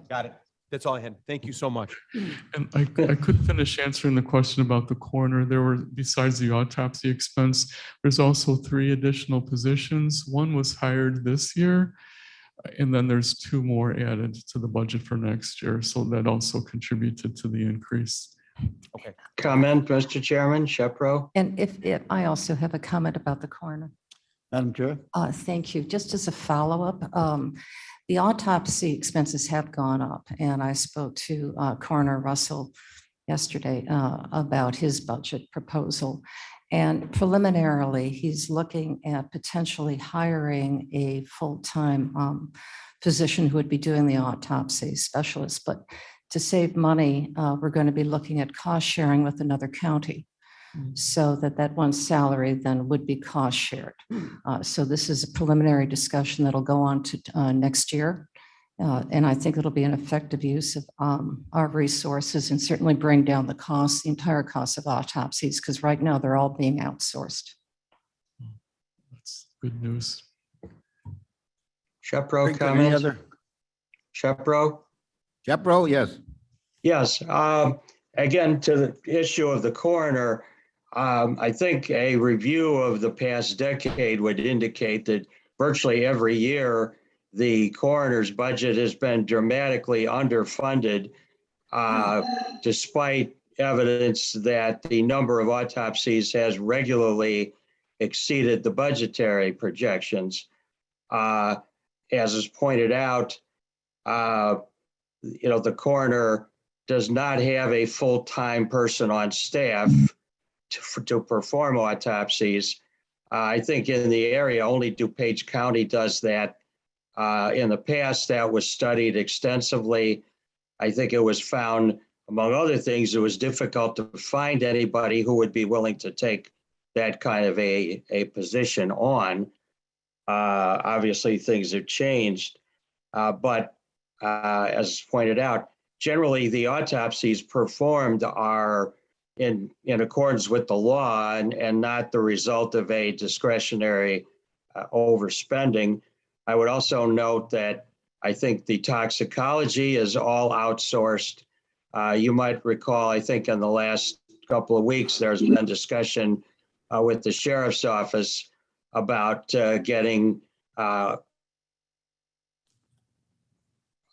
S10: got it. That's all I had. Thank you so much.
S7: And I could finish answering the question about the coroner. There were, besides the autopsy expense, there's also 3 additional positions. One was hired this year, and then there's 2 more added to the budget for next year. So that also contributed to the increase.
S10: Okay.
S5: Comment, Mr. Chairman, Shepro?
S12: And if I also have a comment about the coroner.
S1: Madam Chair?
S12: Thank you. Just as a follow-up, the autopsy expenses have gone up, and I spoke to Coroner Russell yesterday about his budget proposal. And preliminarily, he's looking at potentially hiring a full-time physician who would be doing the autopsy specialist. But to save money, we're going to be looking at cost sharing with another county, so that one salary then would be cost shared. So this is a preliminary discussion that'll go on to next year. And I think it'll be an effective use of our resources and certainly bring down the cost, the entire cost of autopsies, because right now they're all being outsourced.
S7: That's good news.
S5: Shepro,
S1: Any
S5: comment?
S1: other?
S5: Shepro?
S1: Jepro, yes.
S5: Yes, again, to the issue of the coroner, I think a review of the past decade would indicate that virtually every year, the coroner's budget has been dramatically underfunded, despite evidence that the number of autopsies has regularly exceeded the budgetary projections. As is pointed out, the coroner does not have a full-time person on staff to perform autopsies. I think in the area, only DuPage County does that. In the past, that was studied extensively. I think it was found, among other things, it was difficult to find anybody who would be willing to take that kind of a position on. Obviously, things have changed, but as pointed out, generally the autopsies performed are in accordance with the law and not the result of a discretionary overspending. I would also note that I think the toxicology is all outsourced. You might recall, I think in the last couple of weeks, there's been discussion with the sheriff's office about getting our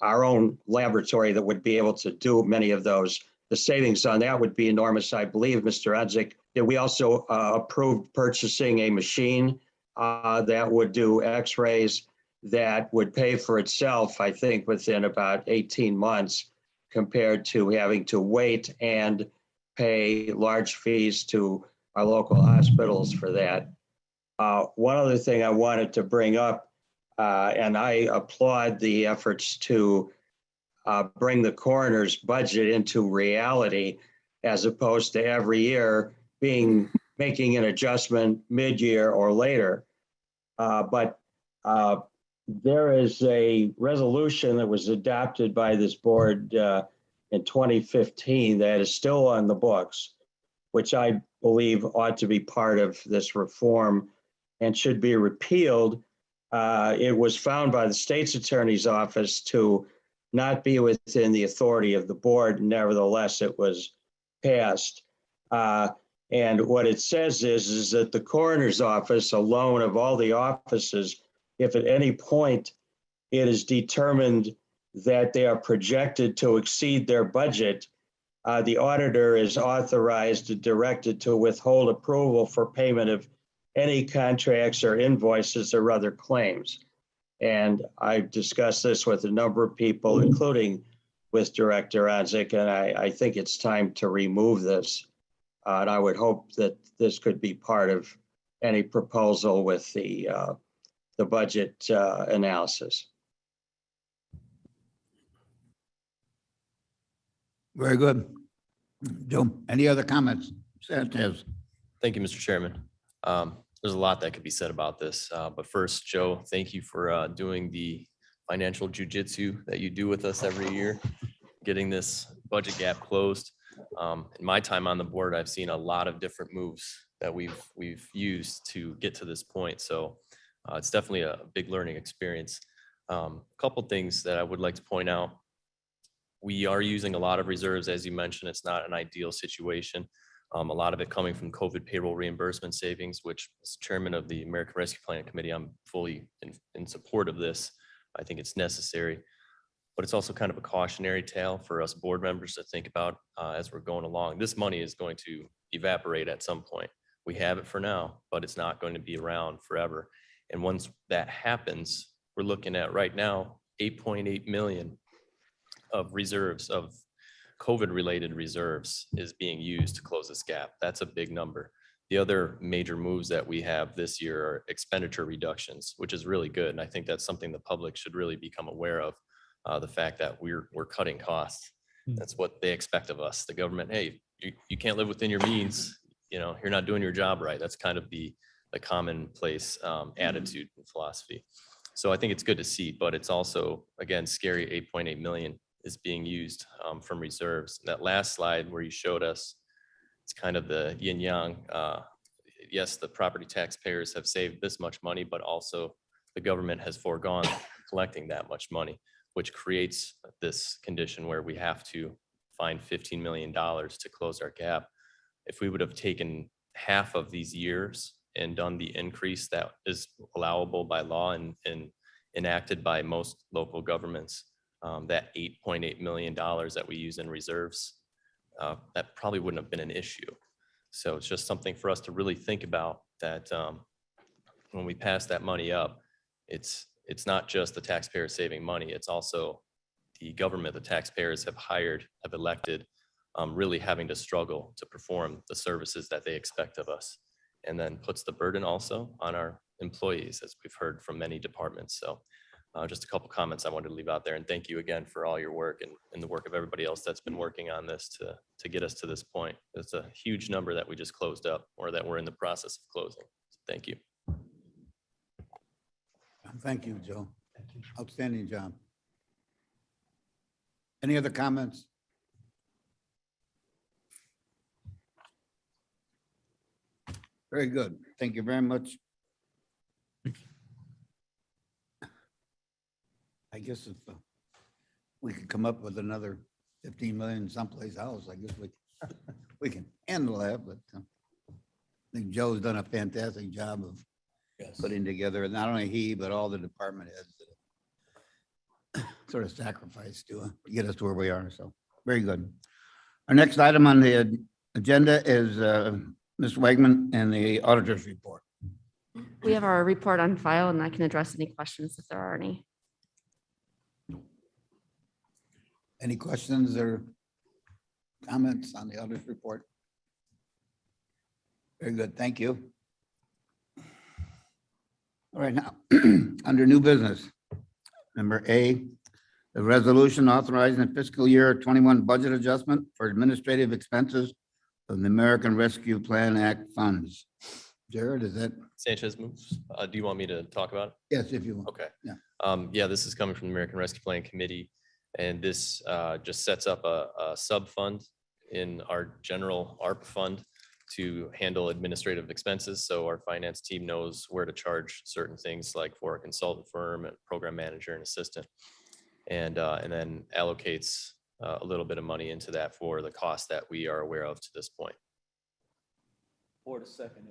S5: own laboratory that would be able to do many of those. The savings on that would be enormous, I believe, Mr. Udzik. We also approved purchasing a machine that would do x-rays that would pay for itself, I think, within about 18 months, compared to having to wait and pay large fees to our local hospitals for that. One other thing I wanted to bring up, and I applaud the efforts to bring the coroner's budget into reality, as opposed to every year making an adjustment mid-year or later. But there is a resolution that was adopted by this board in 2015 that is still on the books, which I believe ought to be part of this reform and should be repealed. It was found by the state's attorney's office to not be within the authority of the board. Nevertheless, it was passed. And what it says is that the coroner's office alone of all the offices, if at any point it is determined that they are projected to exceed their budget, the auditor is authorized and directed to withhold approval for payment of any contracts or invoices or other claims. And I've discussed this with a number of people, including with Director Udzik, and I think it's time to remove this. And I would hope that this could be part of any proposal with the budget analysis.
S1: Very good. Joe, any other comments? Sanchez.
S13: Thank you, Mr. Chairman. There's a lot that could be said about this, but first, Joe, thank you for doing the financial jujitsu that you do with us every year, getting this budget gap closed. In my time on the board, I've seen a lot of different moves that we've used to get to this point. So it's definitely a big learning experience. A couple things that I would like to point out. We are using a lot of reserves, as you mentioned. It's not an ideal situation. A lot of it coming from COVID payroll reimbursement savings, which as chairman of the American Rescue Plan Committee, I'm fully in support of this. I think it's necessary, but it's also kind of a cautionary tale for us board members to think about as we're going along. This money is going to evaporate at some point. We have it for now, but it's not going to be around forever. And once that happens, we're looking at right now, 8.8 million of reserves, of COVID-related reserves is being used to close this gap. That's a big number. The other major moves that we have this year are expenditure reductions, which is really good. And I think that's something the public should really become aware of, the fact that we're cutting costs. That's what they expect of us. The government, hey, you can't live within your means. You're not doing your job right. That's kind of the commonplace attitude and philosophy. So I think it's good to see, but it's also, again, scary. 8.8 million is being used from reserves. That last slide where you showed us, it's kind of the yin yang. Yes, the property taxpayers have saved this much money, but also the government has foregone collecting that much money, which creates this condition where we have to find $15 million to close our gap. If we would have taken half of these years and done the increase that is allowable by law in enacted by most local governments, that $8.8 million that we use in reserves, that probably wouldn't have been an issue. So it's just something for us to really think about, that when we pass that money up, it's not just the taxpayers saving money, it's also the government the taxpayers have hired, have elected, really having to struggle to perform the services that they expect of us. And then puts the burden also on our employees, as we've heard from many departments. So just a couple comments I wanted to leave out there. And thank you again for all your work and the work of everybody else that's been working on this to get us to this point. It's a huge number that we just closed up, or that we're in the process of closing. So thank you.
S1: Thank you, Joe. Outstanding job. Any other comments? Very good. Thank you very much. I guess if we could come up with another 15 million someplace else, I guess we can handle that, but I think Joe's done a fantastic job of putting together, not only he, but all the department heads that sort of sacrificed to get us to where we are. So very good. Our next item on the agenda is Ms. Wegman and the auditor's report.
S14: We have our report on file, and I can address any questions if there are any.
S1: Any questions or comments on the auditor's report? Very good, thank you. All right, now, under new business, number A, the resolution authorizing the fiscal year 21 budget adjustment for administrative expenses of the American Rescue Plan Act funds. Jared, is that?
S13: Sanchez moves. Do you want me to talk about it?
S1: Yes, if you want.
S13: Okay.
S1: Yeah.
S13: Yeah, this is coming from the American Rescue Plan Committee, and this just sets up a sub fund in our general ARP fund to handle administrative expenses. So our finance team knows where to charge certain things, like for a consultant firm and program manager and assistant, and then allocates a little bit of money into that for the cost that we are aware of to this point.
S3: For the second.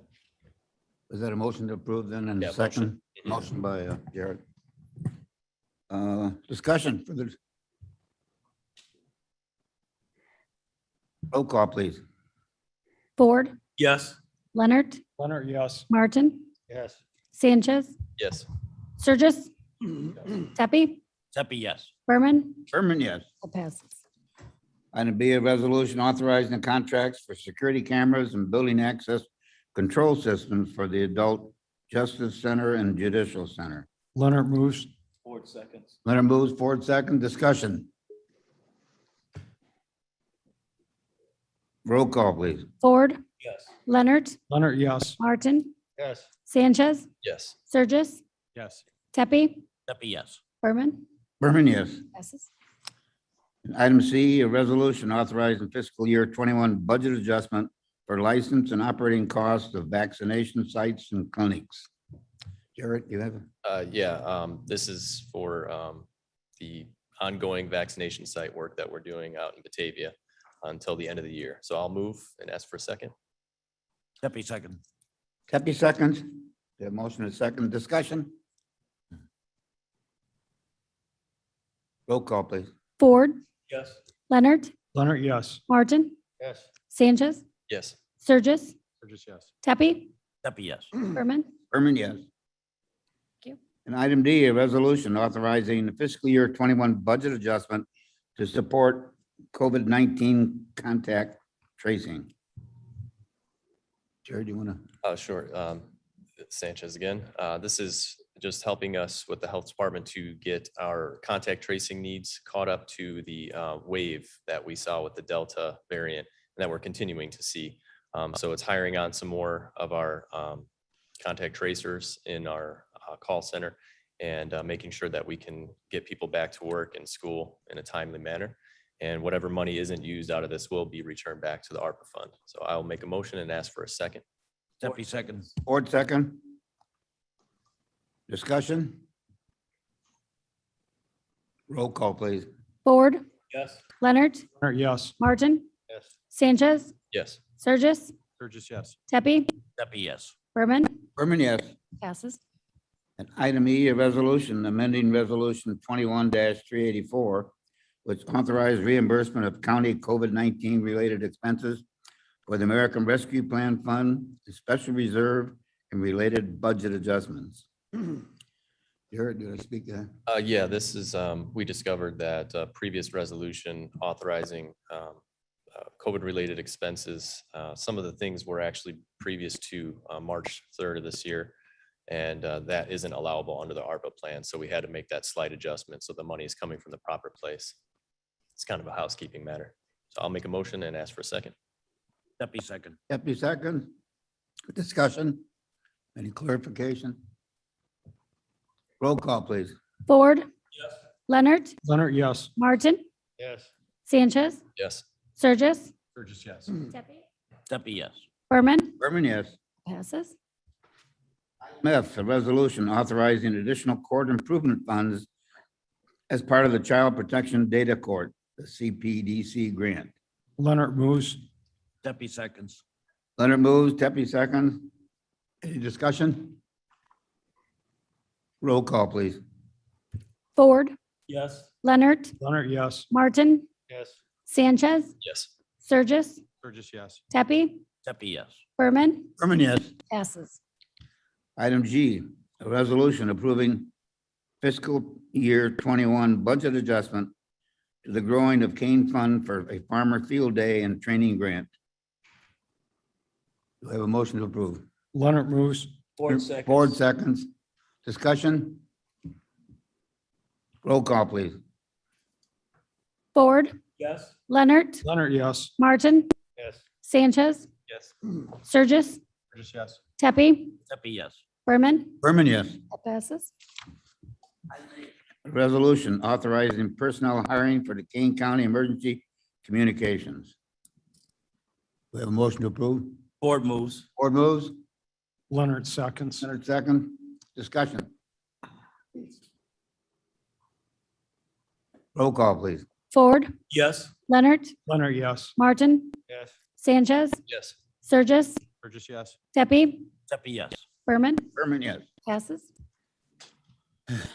S1: Is that a motion to approve then, and
S13: Yeah,
S1: a second?
S13: motion.
S1: Motion by Jared. Discussion for the. Roll call, please.
S2: Ford,
S3: Yes.
S2: Leonard,
S9: Leonard, yes.
S2: Martin,
S3: Yes.
S2: Sanchez,
S13: Yes.
S2: Sturgis, Tepe,
S3: Tepe, yes.
S2: Berman,
S1: Berman, yes.
S2: all passes.
S1: Item B, a resolution authorizing the contracts for security cameras and building access control systems for the Adult Justice Center and Judicial Center.
S9: Leonard moves.
S3: Ford seconds.
S1: Leonard moves, Ford second, discussion. Roll call, please.
S2: Ford,
S3: Yes.
S2: Leonard,
S9: Leonard, yes.
S2: Martin,
S3: Yes.
S2: Sanchez,
S13: Yes.
S2: Sturgis,
S10: Yes.
S2: Tepe,
S3: Tepe, yes.
S2: Berman,
S1: Berman, yes.
S2: passes.
S1: Item C, a resolution authorizing fiscal year 21 budget adjustment for license and operating costs of vaccination sites and clinics. Jared, you have it?
S13: Yeah, this is for the ongoing vaccination site work that we're doing out in Batavia until the end of the year. So I'll move and ask for a second.
S3: Tepe, second.
S1: Tepe seconds. The motion is second, discussion. Roll call, please.
S2: Ford,
S3: Yes.
S2: Leonard,
S9: Leonard, yes.
S2: Martin,
S3: Yes.
S2: Sanchez,
S13: Yes.
S2: Sturgis,
S10: Burgess, yes.
S2: Tepe,
S3: Tepe, yes.
S2: Berman,
S1: Berman, yes.
S2: you.
S1: And item D, a resolution authorizing the fiscal year 21 budget adjustment to support COVID-19 contact tracing. Jared, you want to?
S13: Sure. Sanchez again. This is just helping us with the health department to get our contact tracing needs caught up to the wave that we saw with the Delta variant and that we're continuing to see. So it's hiring on some more of our contact tracers in our call center and making sure that we can get people back to work and school in a timely manner. And whatever money isn't used out of this will be returned back to the ARPA fund. So I'll make a motion and ask for a second.
S3: Tepe, second.
S1: Ford second. Discussion. Roll call, please.
S2: Ford,
S3: Yes.
S2: Leonard,
S9: Leonard, yes.
S2: Martin,
S3: Yes.
S2: Sanchez,
S13: Yes.
S2: Sturgis,
S10: Burgess, yes.
S2: Tepe,
S3: Tepe, yes.
S2: Berman,
S1: Berman, yes.
S2: passes.
S1: And item E, a resolution amending resolution 21-384, which authorized reimbursement of county COVID-19 related expenses for the American Rescue Plan Fund, the special reserve, and related budget adjustments. Jared, did I speak to that?
S13: Yeah, this is, we discovered that previous resolution authorizing COVID-related expenses, some of the things were actually previous to March 3rd of this year. And that isn't allowable under the ARPA plan. So we had to make that slight adjustment. So the money is coming from the proper place. It's kind of a housekeeping matter. So I'll make a motion and ask for a second.
S3: Steffi second.
S1: Deputy second, discussion, any clarification? Roll call, please.
S2: Ford. Leonard,
S9: Leonard, yes.
S2: Martin,
S10: Yes.
S2: Sanchez,
S13: Yes.
S2: Surges,
S10: Burgess, yes.
S3: Steffi, yes.
S2: Berman,
S1: Berman, yes.
S2: passes.
S1: F, a resolution authorizing additional court improvement funds as part of the Child Protection Data Court, the CPDC grant.
S9: Leonard moves.
S3: Steffi seconds.
S1: Leonard moves, Tepe seconds. Any discussion? Roll call, please.
S2: Ford,
S10: Yes.
S2: Leonard,
S9: Leonard, yes.
S2: Martin,
S10: Yes.
S2: Sanchez,
S13: Yes.
S2: Surges,
S10: Burgess, yes.
S2: Tepe,
S3: Steffi, yes.
S2: Berman,
S1: Berman, yes.
S2: passes.
S1: Item G, a resolution approving fiscal year 21 budget adjustment to the growing of cane fund for a farmer field day and training grant. Do I have a motion to approve?
S9: Leonard moves.
S10: Ford seconds.
S1: Ford seconds. Discussion? Roll call, please.
S2: Ford,
S10: Yes.
S2: Leonard,
S9: Leonard, yes.
S2: Martin,
S10: Yes.
S2: Sanchez,
S10: Yes.
S2: Surges,
S10: Burgess, yes.
S2: Tepe,
S3: Steffi, yes.
S2: Berman,
S1: Berman, yes.
S2: passes.
S1: A resolution authorizing personnel hiring for the Kane County Emergency Communications. We have a motion to approve.
S3: Ford moves.
S1: Ford moves.
S9: Leonard seconds.
S1: Leonard second. Discussion. Roll call, please.
S2: Ford,
S10: Yes.
S2: Leonard,
S9: Leonard, yes.
S2: Martin,
S10: Yes.
S2: Sanchez,
S13: Yes.
S2: Surges,
S10: Burgess, yes.
S2: Tepe,
S3: Steffi, yes.
S2: Berman,
S1: Berman, yes.
S2: passes.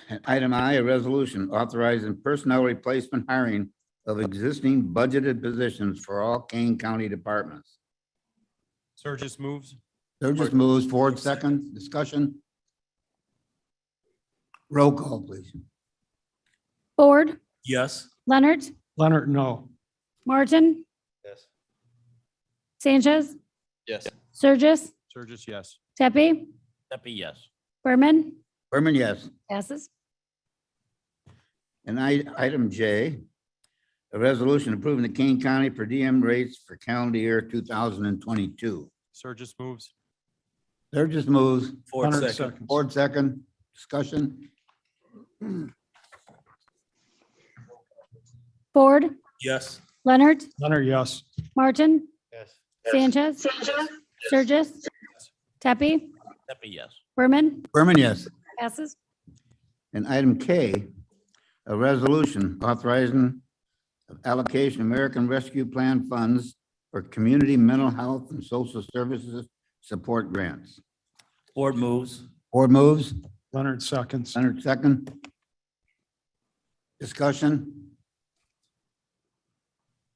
S1: And item I, a resolution authorizing personnel replacement hiring of existing budgeted positions for all Kane County departments.
S10: Surges moves.
S1: Surges moves. Ford second. Discussion. Roll call, please.
S2: Ford,
S10: Yes.
S2: Leonard,
S9: Leonard, no.
S2: Martin,
S10: Yes.
S2: Sanchez,
S13: Yes.
S2: Surges,
S10: Surges, yes.
S2: Tepe,
S3: Steffi, yes.
S2: Berman,
S1: Berman, yes.
S2: passes.
S1: And item J, a resolution approving the Kane County per diem rates for calendar year 2022.
S10: Surges moves.
S1: Surges moves.
S10: Ford
S9: Leonard
S10: second.
S9: seconds.
S1: Ford second. Discussion.
S2: Ford,
S10: Yes.
S2: Leonard,
S9: Leonard, yes.
S2: Martin,
S10: Yes.
S2: Sanchez, Surges, Tepe,
S3: Steffi, yes.
S2: Berman,
S1: Berman, yes.
S2: passes.
S1: And item K, a resolution authorizing allocation of American Rescue Plan funds for community mental health and social services support grants.
S3: Ford moves.
S1: Ford moves.
S9: Leonard seconds.
S1: Leonard second. Discussion.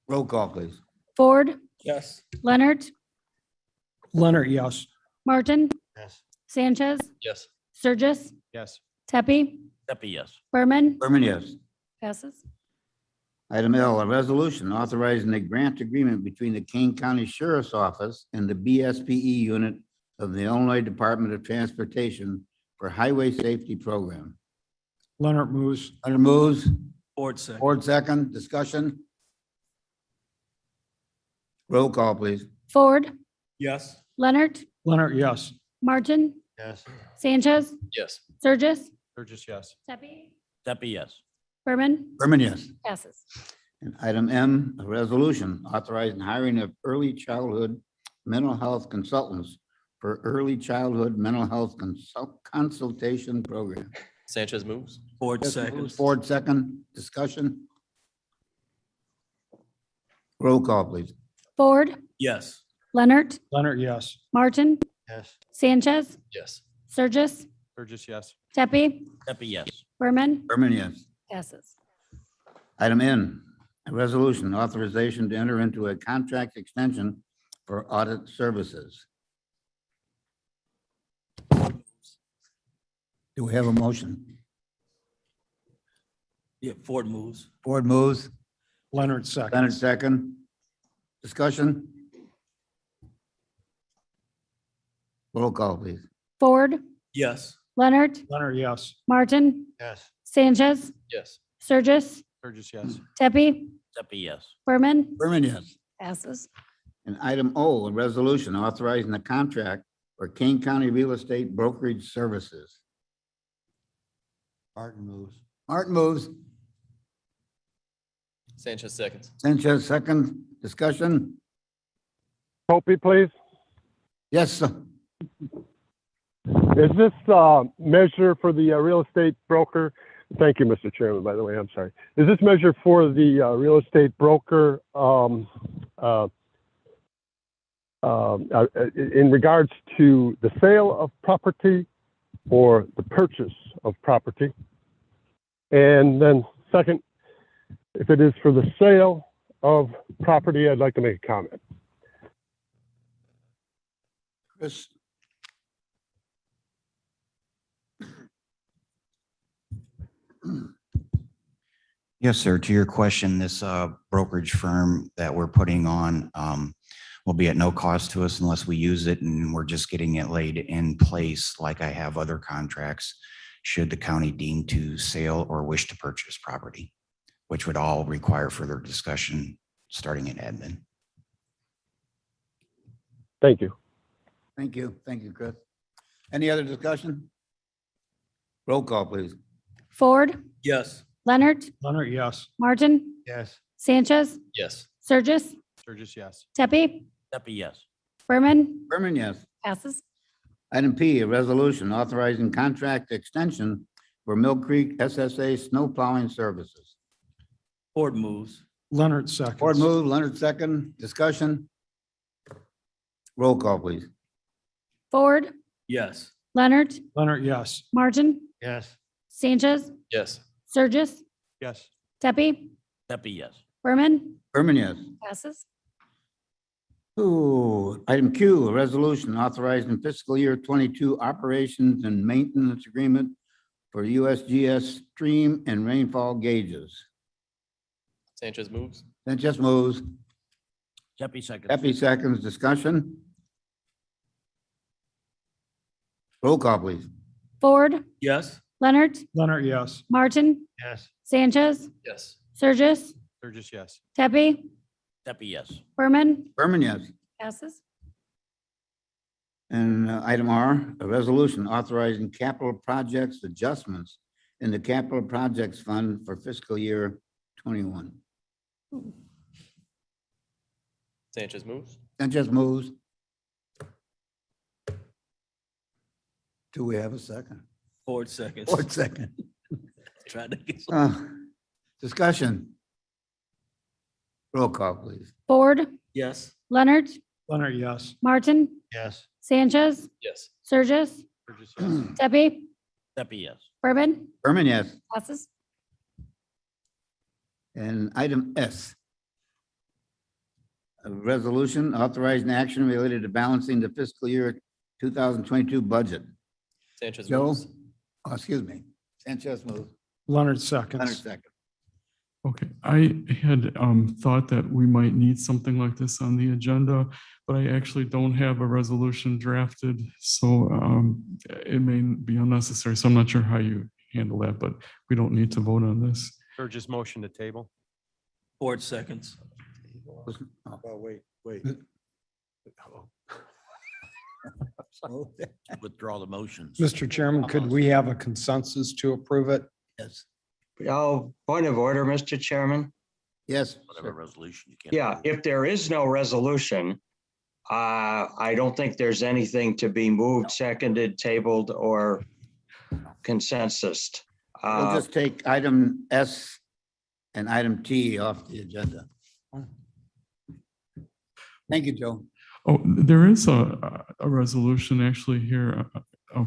S1: Roll call, please.
S2: Ford,
S10: Yes.
S2: Leonard,
S9: Leonard, yes.
S2: Martin,
S10: Yes.
S2: Sanchez,
S13: Yes.
S2: Surges,
S10: Yes.
S2: Tepe,
S3: Steffi, yes.
S2: Berman,
S1: Berman, yes.
S2: passes.
S1: Item L, a resolution authorizing a grant agreement between the Kane County Sheriff's Office and the BSPE unit of the Illinois Department of Transportation for Highway Safety Program.
S9: Leonard moves.
S1: Leonard moves.
S10: Ford second.
S1: Ford second. Discussion. Roll call, please.
S2: Ford,
S10: Yes.
S2: Leonard,
S9: Leonard, yes.
S2: Martin,
S10: Yes.
S2: Sanchez,
S13: Yes.
S2: Surges,
S10: Burgess, yes.
S2: Tepe,
S3: Steffi, yes.
S2: Berman,
S1: Berman, yes.
S2: passes.
S1: And item M, a resolution authorizing hiring of early childhood mental health consultants for early childhood mental health consultation program.
S13: Sanchez moves.
S10: Ford
S1: Ford second. Discussion. Roll call, please.
S2: Ford,
S10: Yes.
S2: Leonard,
S9: Leonard, yes.
S2: Martin,
S10: Yes.
S2: Sanchez,
S13: Yes.
S2: Surges,
S10: Burgess, yes.
S2: Tepe,
S3: Tepe, yes.
S2: Berman,
S1: Berman, yes.
S2: passes.
S1: Item N, a resolution authorization to enter into a contract extension for audit services. Do we have a motion?
S3: Yeah, Ford moves.
S1: Ford moves,
S9: Leonard
S1: Leonard
S9: seconds.
S1: second. Discussion? Roll call, please.
S2: Ford,
S3: Yes.
S2: Leonard,
S9: Leonard, yes.
S2: Martin,
S1: Yes.
S2: Sanchez,
S13: Yes.
S2: Surges,
S10: Burgess, yes.
S2: Tepe,
S3: Tepe, yes.
S2: Berman,
S1: Berman, yes.
S2: passes.
S1: And item O, a resolution authorizing the contract for Kane County Real Estate Brokerage Services. Martin moves. Martin moves.
S13: Sanchez seconds.
S1: Sanchez second. Discussion?
S15: Copy, please.
S1: Yes, sir.
S15: Is this measure for the real estate broker? Thank you, Mr. Chairman, by the way, I'm sorry. Is this measure for the real estate broker in regards to the sale of property or the purchase of property? And then second, if it is for the sale of property, I'd like to make a comment.
S1: Chris?
S16: Yes, sir. To your question, this brokerage firm that we're putting on will be at no cost to us unless we use it, and we're just getting it laid in place like I have other contracts, should the county deem to sell or wish to purchase property, which would all require further discussion starting in admin.
S15: Thank you.
S1: Thank you. Thank you, Chris. Any other discussion? Roll call, please.
S2: Ford,
S3: Yes.
S2: Leonard,
S9: Leonard, yes.
S2: Martin,
S1: Yes.
S2: Sanchez,
S13: Yes.
S2: Surges,
S10: Burgess, yes.
S2: Tepe,
S3: Tepe, yes.
S2: Berman,
S1: Berman, yes.
S2: passes.
S1: Item P, a resolution authorizing contract extension for Mill Creek SSA snow plowing services.
S3: Ford moves.
S9: Leonard seconds.
S1: Ford move, Leonard second. Discussion? Roll call, please.
S2: Ford,
S3: Yes.
S2: Leonard,
S9: Leonard, yes.
S2: Martin,
S1: Yes.
S2: Sanchez,
S13: Yes.
S2: Surges,
S10: Yes.
S2: Tepe,
S3: Tepe, yes.
S2: Berman,
S1: Berman, yes.
S2: passes.
S1: Ooh, item Q, a resolution authorizing fiscal year 22 operations and maintenance agreement for USGS stream and rainfall gauges.
S13: Sanchez moves.
S1: That just moves.
S3: Tepe, second.
S1: Happy seconds. Discussion? Roll call, please.
S2: Ford,
S3: Yes.
S2: Leonard,
S9: Leonard, yes.
S2: Martin,
S1: Yes.
S2: Sanchez,
S13: Yes.
S2: Surges,
S10: Burgess, yes.
S2: Tepe,
S3: Tepe, yes.
S2: Berman,
S1: Berman, yes.
S2: passes.
S1: And item R, a resolution authorizing capital projects adjustments in the capital projects fund for fiscal year 21.
S13: Sanchez moves.
S1: That just moves. Do we have a second?
S3: Ford seconds.
S1: Or second?
S3: Trying to get some.
S1: Discussion. Roll call, please.
S2: Ford,
S3: Yes.
S2: Leonard,
S9: Leonard, yes.
S2: Martin,
S1: Yes.
S2: Sanchez,
S13: Yes.
S2: Surges,
S10: Burgess, yes.
S2: Tepe,
S3: Tepe, yes.
S2: Berman,
S1: Berman, yes.
S2: passes.
S1: And item S. A resolution authorizing action related to balancing the fiscal year 2022 budget.
S13: Sanchez
S1: Joe?
S13: moves.
S1: Oh, excuse me. Sanchez moves.
S9: Leonard
S1: Leonard
S9: seconds.
S1: second.
S7: Okay, I had thought that we might need something like this on the agenda, but I actually don't have a resolution drafted, so it may be unnecessary. So I'm not sure how you handle that, but we don't need to vote on this.
S10: Burgess, motion to table.
S3: Ford seconds.
S1: Oh, wait.
S3: Withdraw the motions.
S9: Mr. Chairman, could we have a consensus to approve it?
S1: Yes.
S5: Oh, point of order, Mr. Chairman.
S1: Yes.
S3: Whatever resolution you can't.
S5: Yeah, if there is no resolution, I don't think there's anything to be moved, seconded, tabled, or consensus.
S1: We'll just take item S and item T off the agenda. Thank you, Joe.
S7: Oh, there is a resolution actually here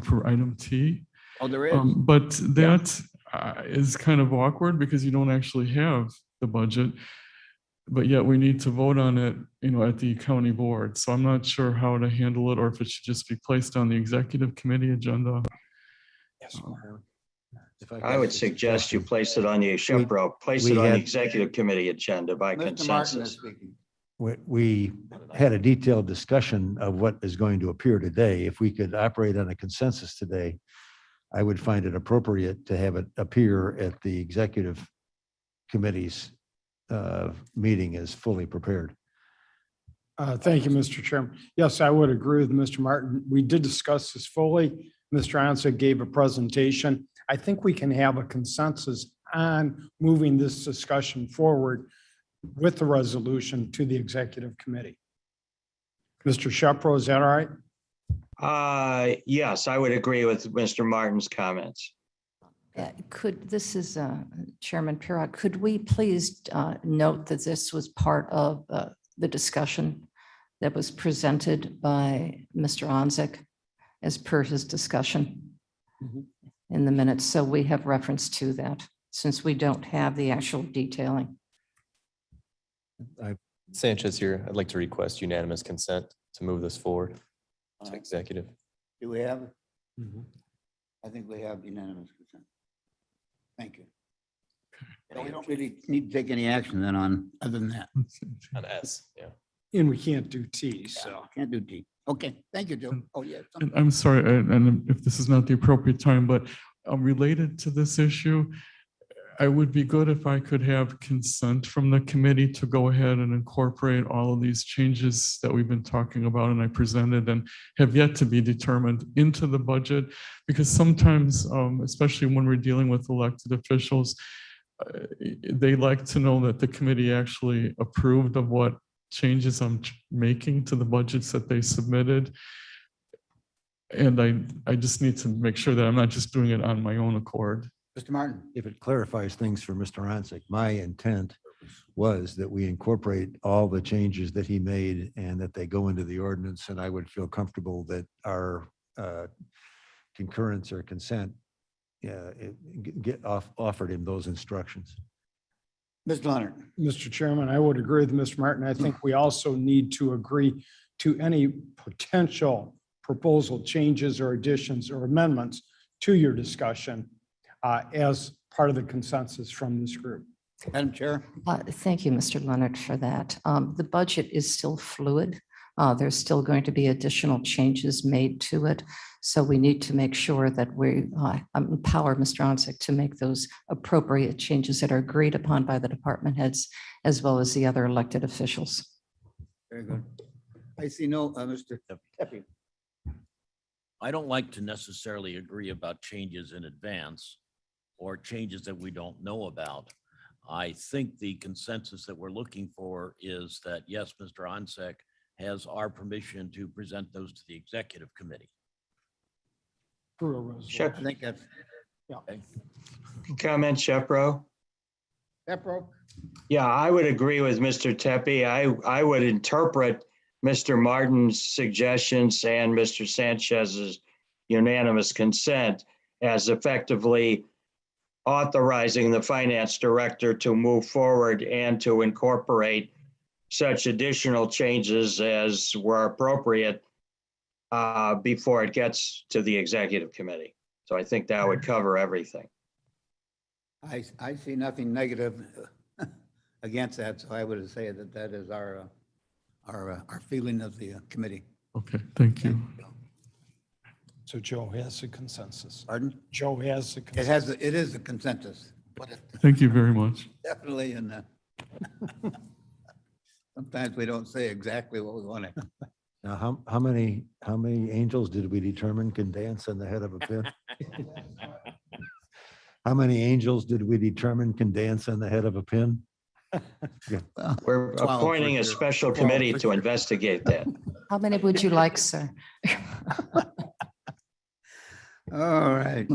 S7: for item T.
S1: Oh, there is.
S7: But that is kind of awkward because you don't actually have the budget. But yet we need to vote on it, at the county board. So I'm not sure how to handle it or if it should just be placed on the executive committee agenda.
S5: I would suggest you place it on the place it on the executive committee agenda by
S1: Mr. Martin is
S5: consensus.
S1: speaking.
S17: We had a detailed discussion of what is going to appear today. If we could operate on a consensus today, I would find it appropriate to have it appear at the executive committee's meeting as fully prepared.
S9: Thank you, Mr. Chairman. Yes, I would agree with Mr. Martin. We did discuss this fully. Mr. Ansick gave a presentation. I think we can have a consensus on moving this discussion forward with the resolution to the executive committee. Mr. Shepro, is that all right?
S5: Yes, I would agree with Mr. Martin's comments.
S12: This is Chairman Pirog, could we please note that this was part of the discussion that was presented by Mr. Onzick as per his discussion in the minutes? So we have reference to that since we don't have the actual detailing.
S13: Sanchez here. I'd like to request unanimous consent to move this forward to executive.
S1: Do we have? I think we have unanimous consent. Thank you. So we don't really need to take any action then on, other than that.
S13: On S, yeah.
S9: And we can't do T, so.
S1: Can't do D. Okay, thank you, Joe. Oh, yeah.
S7: And I'm sorry, and if this is not the appropriate time, but related to this issue, I would be good if I could have consent from the committee to go ahead and incorporate all of these changes that we've been talking about and I presented and have yet to be determined into the budget. Because sometimes, especially when we're dealing with elected officials, they like to know that the committee actually approved of what changes I'm making to the budgets that they submitted. And I just need to make sure that I'm not just doing it on my own accord.
S1: Mr. Martin.
S17: If it clarifies things for Mr. Ansick, my intent was that we incorporate all the changes that he made and that they go into the ordinance, and I would feel comfortable that our concurrence or consent offered him those instructions.
S1: Mr. Leonard.
S9: Mr. Chairman, I would agree with Mr. Martin. I think we also need to agree to any potential proposal changes or additions or amendments to your discussion as part of the consensus from this group.
S1: Madam Chair.
S12: Thank you, Mr. Leonard, for that. The budget is still fluid. There's still going to be additional changes made to it. So we need to make sure that we empower Mr. Onsick to make those appropriate changes that are agreed upon by the department heads as well as the other elected officials.
S1: Very good. I see no, Mr. Tepe.
S3: I don't like to necessarily agree about changes in advance or changes that we don't know about. I think the consensus that we're looking for is that, yes, Mr. Onsick has our permission to present those to the executive committee.
S1: Sure. I think that's.
S9: Yeah.
S1: Okay.
S5: Comment, Shepro?
S1: Shepro.
S5: Yeah, I would agree with Mr. Tepe. I would interpret Mr. Martin's suggestions and Mr. Sanchez's unanimous consent as effectively authorizing the finance director to move forward and to incorporate such additional changes as were appropriate before it gets to the executive committee. So I think that would cover everything.
S1: I see nothing negative against that, so I would say that that is our feeling of the committee.
S7: Okay, thank you.
S9: So Joe has a consensus.
S1: Pardon?
S9: Joe has a consensus.
S1: It is a consensus.
S7: Thank you very much.
S1: Definitely, and sometimes we don't say exactly what we want to.
S17: Now, how many angels did we determine can dance on the head of a pin? How many angels did we determine can dance on the head of a pin?
S5: We're appointing a special committee to investigate that.
S12: How many would you like, sir?
S1: All right.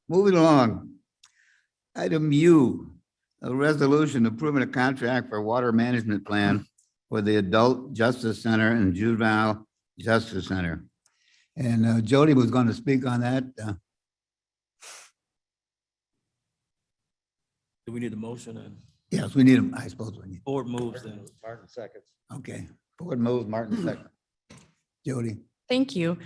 S1: Moving along. Item U, a resolution approving a contract for water management plan for the Adult Justice Center and Juvenile Justice Center. And Jody was going to speak on that.
S3: Do we need a motion and
S1: Yes, we need him. I suppose we need.
S3: board moves then?
S11: Martin seconds.
S1: Okay. Ford moves, Martin second. Jody.
S18: Thank you.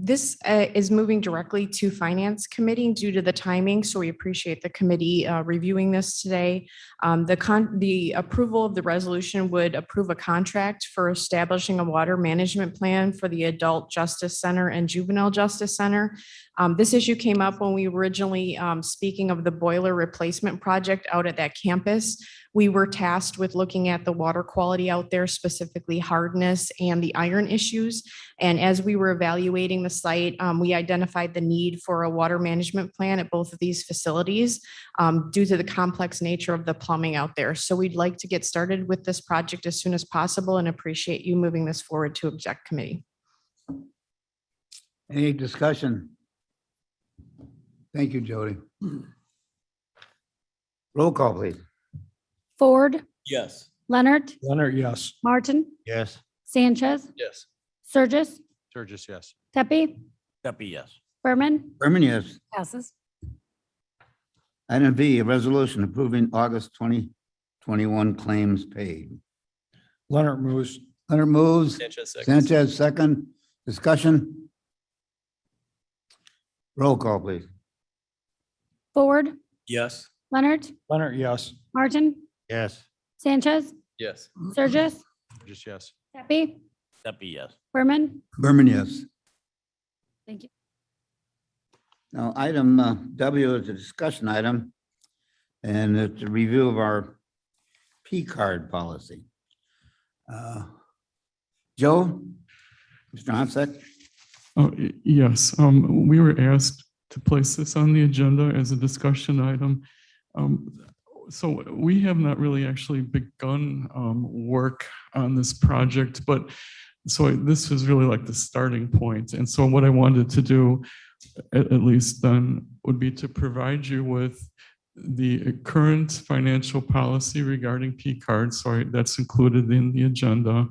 S18: This is moving directly to Finance Committee due to the timing, so we appreciate the committee reviewing this today. The approval of the resolution would approve a contract for establishing a water management plan for the Adult Justice Center and Juvenile Justice Center. This issue came up when we were originally speaking of the boiler replacement project out at that campus. We were tasked with looking at the water quality out there, specifically hardness and the iron issues. And as we were evaluating the site, we identified the need for a water management plan at both of these facilities due to the complex nature of the plumbing out there. So we'd like to get started with this project as soon as possible and appreciate you moving this forward to Exec Committee.
S1: Any discussion? Thank you, Jody. Roll call, please.
S2: Ford,
S3: Yes.
S2: Leonard,
S9: Leonard, yes.
S2: Martin,
S17: Yes.
S2: Sanchez,
S13: Yes.
S2: Sturgis,
S10: Sturgis, yes.
S2: Tepe,
S3: Pepe, yes.
S2: Berman,
S1: Berman, yes.
S2: passes.
S1: Item V, a resolution approving August 2021 claims paid.
S9: Leonard moves.
S1: Leonard moves,
S13: Sanchez seconds.
S1: Sanchez second. Discussion? Roll call, please.
S2: Ford,
S3: Yes.
S2: Leonard,
S9: Leonard, yes.
S2: Martin,
S17: Yes.
S2: Sanchez,
S13: Yes.
S2: Sturgis,
S10: Sturgis, yes.
S2: Tepe,
S3: Pepe, yes.
S2: Berman.
S1: Berman, yes.
S2: Thank you.
S1: Now, item W is a discussion item, and it's a review of our P card policy. Joe? Mr. Honsek?
S7: Oh, yes, we were asked to place this on the agenda as a discussion item. So we have not really actually begun work on this project, but so this is really like the starting point. And so what I wanted to do, at least then, would be to provide you with the current financial policy regarding P cards. So that's included in the agenda.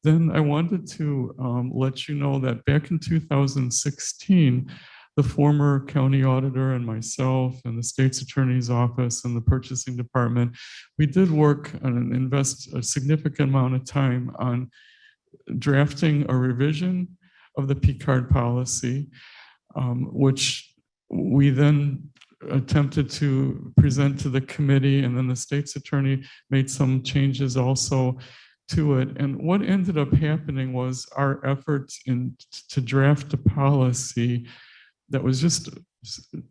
S7: Then I wanted to let you know that back in 2016, the former county auditor and myself and the state's attorney's office and the purchasing department, we did work and invest a significant amount of time on drafting a revision of the P card policy, which we then attempted to present to the committee, and then the state's attorney made some changes also to it. And what ended up happening was our efforts to draft a policy that was just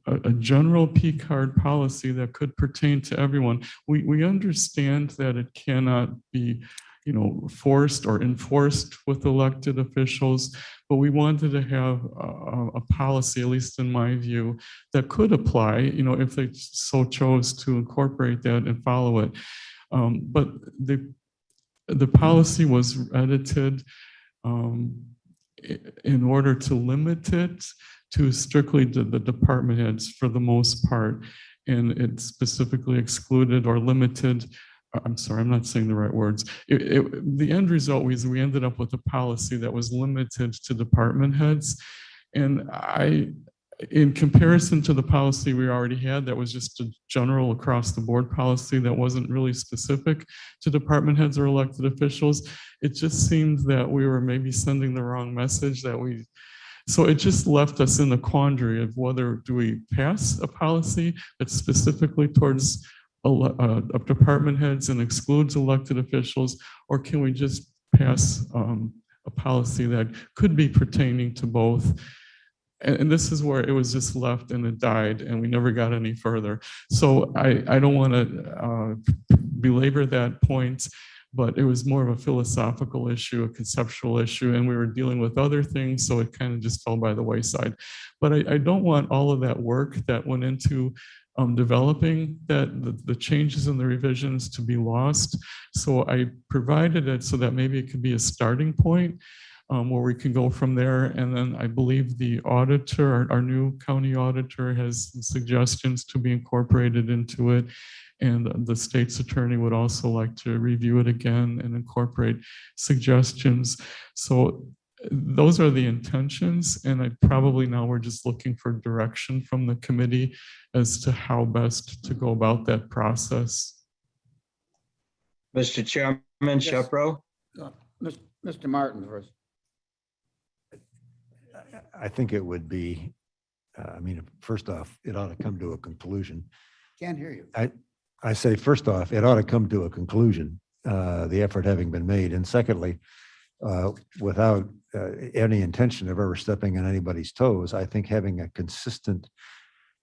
S7: a general P card policy that could pertain to everyone. We understand that it cannot be, forced or enforced with elected officials, but we wanted to have a policy, at least in my view, that could apply, if they so chose to incorporate that and follow it. But the policy was edited in order to limit it to strictly the department heads for the most part. And it specifically excluded or limited, I'm sorry, I'm not saying the right words. The end result was we ended up with a policy that was limited to department heads. And in comparison to the policy we already had, that was just a general across the board policy that wasn't really specific to department heads or elected officials, it just seemed that we were maybe sending the wrong message so it just left us in the quandary of whether do we pass a policy that's specifically towards department heads and excludes elected officials, or can we just pass a policy that could be pertaining to both? And this is where it was just left and it died and we never got any further. So I don't want to belabor that point, but it was more of a philosophical issue, a conceptual issue, and we were dealing with other things, so it kind of just fell by the wayside. But I don't want all of that work that went into developing the changes and the revisions to be lost. So I provided it so that maybe it could be a starting point where we can go from there. And then I believe the auditor, our new county auditor, has suggestions to be incorporated into it. And the state's attorney would also like to review it again and incorporate suggestions. So those are the intentions, and I probably now we're just looking for direction from the committee as to how best to go about that process.
S5: Mr. Chairman,
S1: Yes.
S5: Shepro?
S1: Mr. Martin first.
S17: I think it would be, first off, it ought to come to a conclusion.
S1: Can't hear you.
S17: I say, first off, it ought to come to a conclusion, the effort having been made. And secondly, without any intention of ever stepping on anybody's toes, I think having a consistent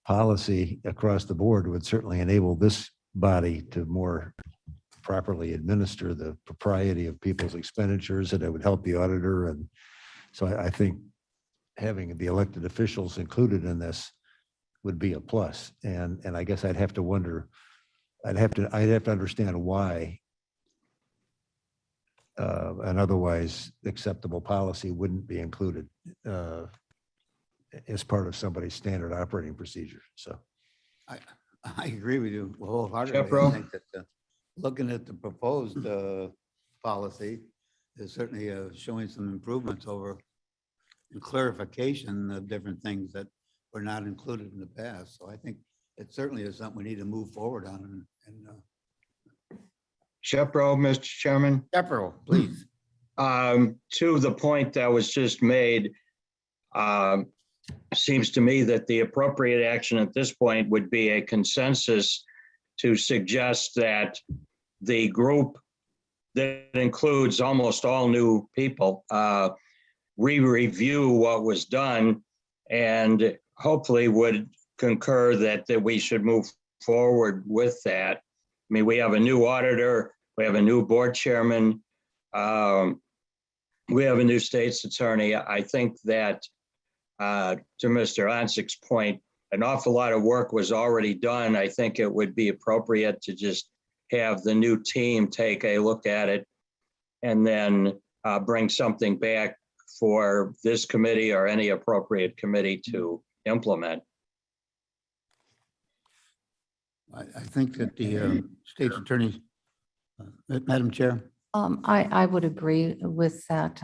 S17: policy across the board would certainly enable this body to more properly administer the propriety of people's expenditures, and it would help the auditor. And so I think having the elected officials included in this would be a plus. And I guess I'd have to wonder, I'd have to understand why an otherwise acceptable policy wouldn't be included as part of somebody's standard operating procedure. So
S1: I agree with you wholeheartedly. I
S5: Shepro?
S1: think that looking at the proposed policy is certainly showing some improvements over and clarification of different things that were not included in the past. So I think it certainly is something we need to move forward on.
S5: Shepro, Mr. Chairman?
S1: Shepro, please.
S5: To the point that was just made, seems to me that the appropriate action at this point would be a consensus to suggest that the group that includes almost all new people re-review what was done and hopefully would concur that we should move forward with that. I mean, we have a new auditor, we have a new board chairman, we have a new state's attorney. I think that to Mr. Onsik's point, an awful lot of work was already done. I think it would be appropriate to just have the new team take a look at it and then bring something back for this committee or any appropriate committee to implement.
S1: I think that the state's attorney, Madam Chair.
S12: I would agree with that,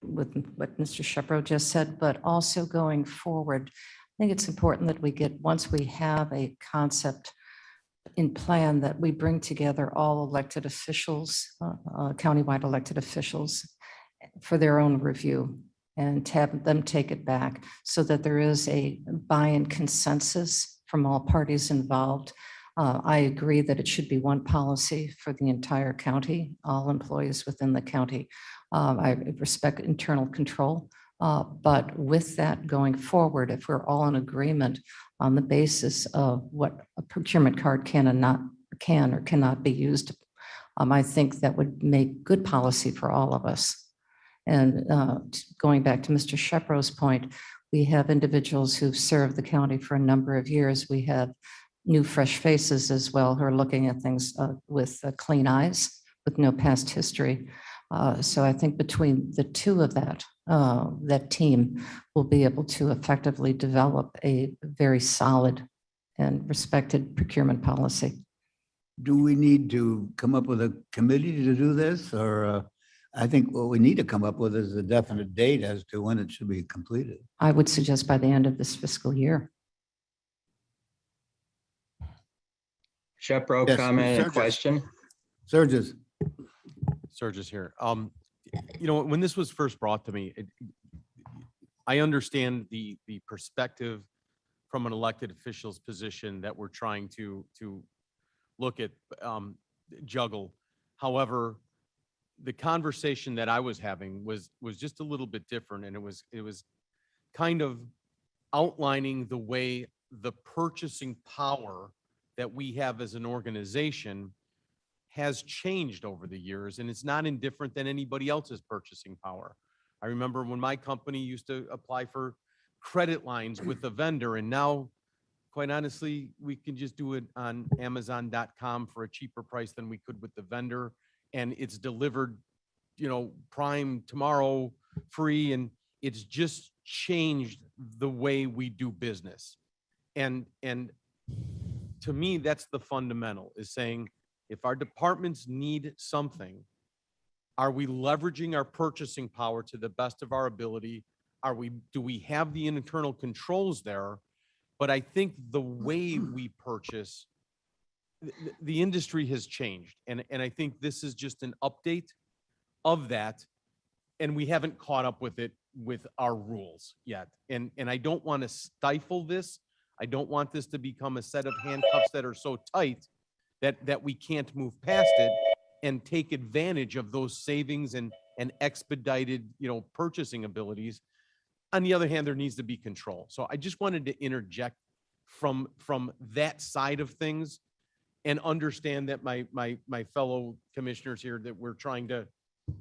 S12: with what Mr. Shepro just said, but also going forward, I think it's important that we get, once we have a concept in plan, that we bring together all elected officials, countywide elected officials for their own review and to have them take it back so that there is a buy-in consensus from all parties involved. I agree that it should be one policy for the entire county, all employees within the county. I respect internal control, but with that going forward, if we're all in agreement on the basis of what a procurement card can or cannot be used, I think that would make good policy for all of us. And going back to Mr. Shepro's point, we have individuals who've served the county for a number of years. We have new fresh faces as well who are looking at things with clean eyes, with no past history. So I think between the two of that team will be able to effectively develop a very solid and respected procurement policy.
S1: Do we need to come up with a committee to do this? Or I think what we need to come up with is a definite date as to when it should be completed.
S12: I would suggest by the end of this fiscal year.
S5: Shepro,
S1: Yes,
S5: comment and
S1: Sergis.
S5: question?
S1: Surges.
S10: Surges here. When this was first brought to me, I understand the perspective from an elected official's position that we're trying to look at, juggle. However, the conversation that I was having was just a little bit different, and it was kind of outlining the way the purchasing power that we have as an organization has changed over the years, and it's not indifferent than anybody else's purchasing power. I remember when my company used to apply for credit lines with a vendor, and now, quite honestly, we can just do it on Amazon.com for a cheaper price than we could with the vendor, and it's delivered, prime tomorrow, free, and it's just changed the way we do business. And to me, that's the fundamental, is saying, if our departments need something, Are we leveraging our purchasing power to the best of our ability? Do we have the internal controls there? But I think the way we purchase, the industry has changed. And I think this is just an update of that. And we haven't caught up with it with our rules yet. And I don't want to stifle this. I don't want this to become a set of handcuffs that are so tight that we can't move past it and take advantage of those savings and expedited, purchasing abilities. On the other hand, there needs to be control. So I just wanted to interject from that side of things and understand that my fellow commissioners here, that we're trying to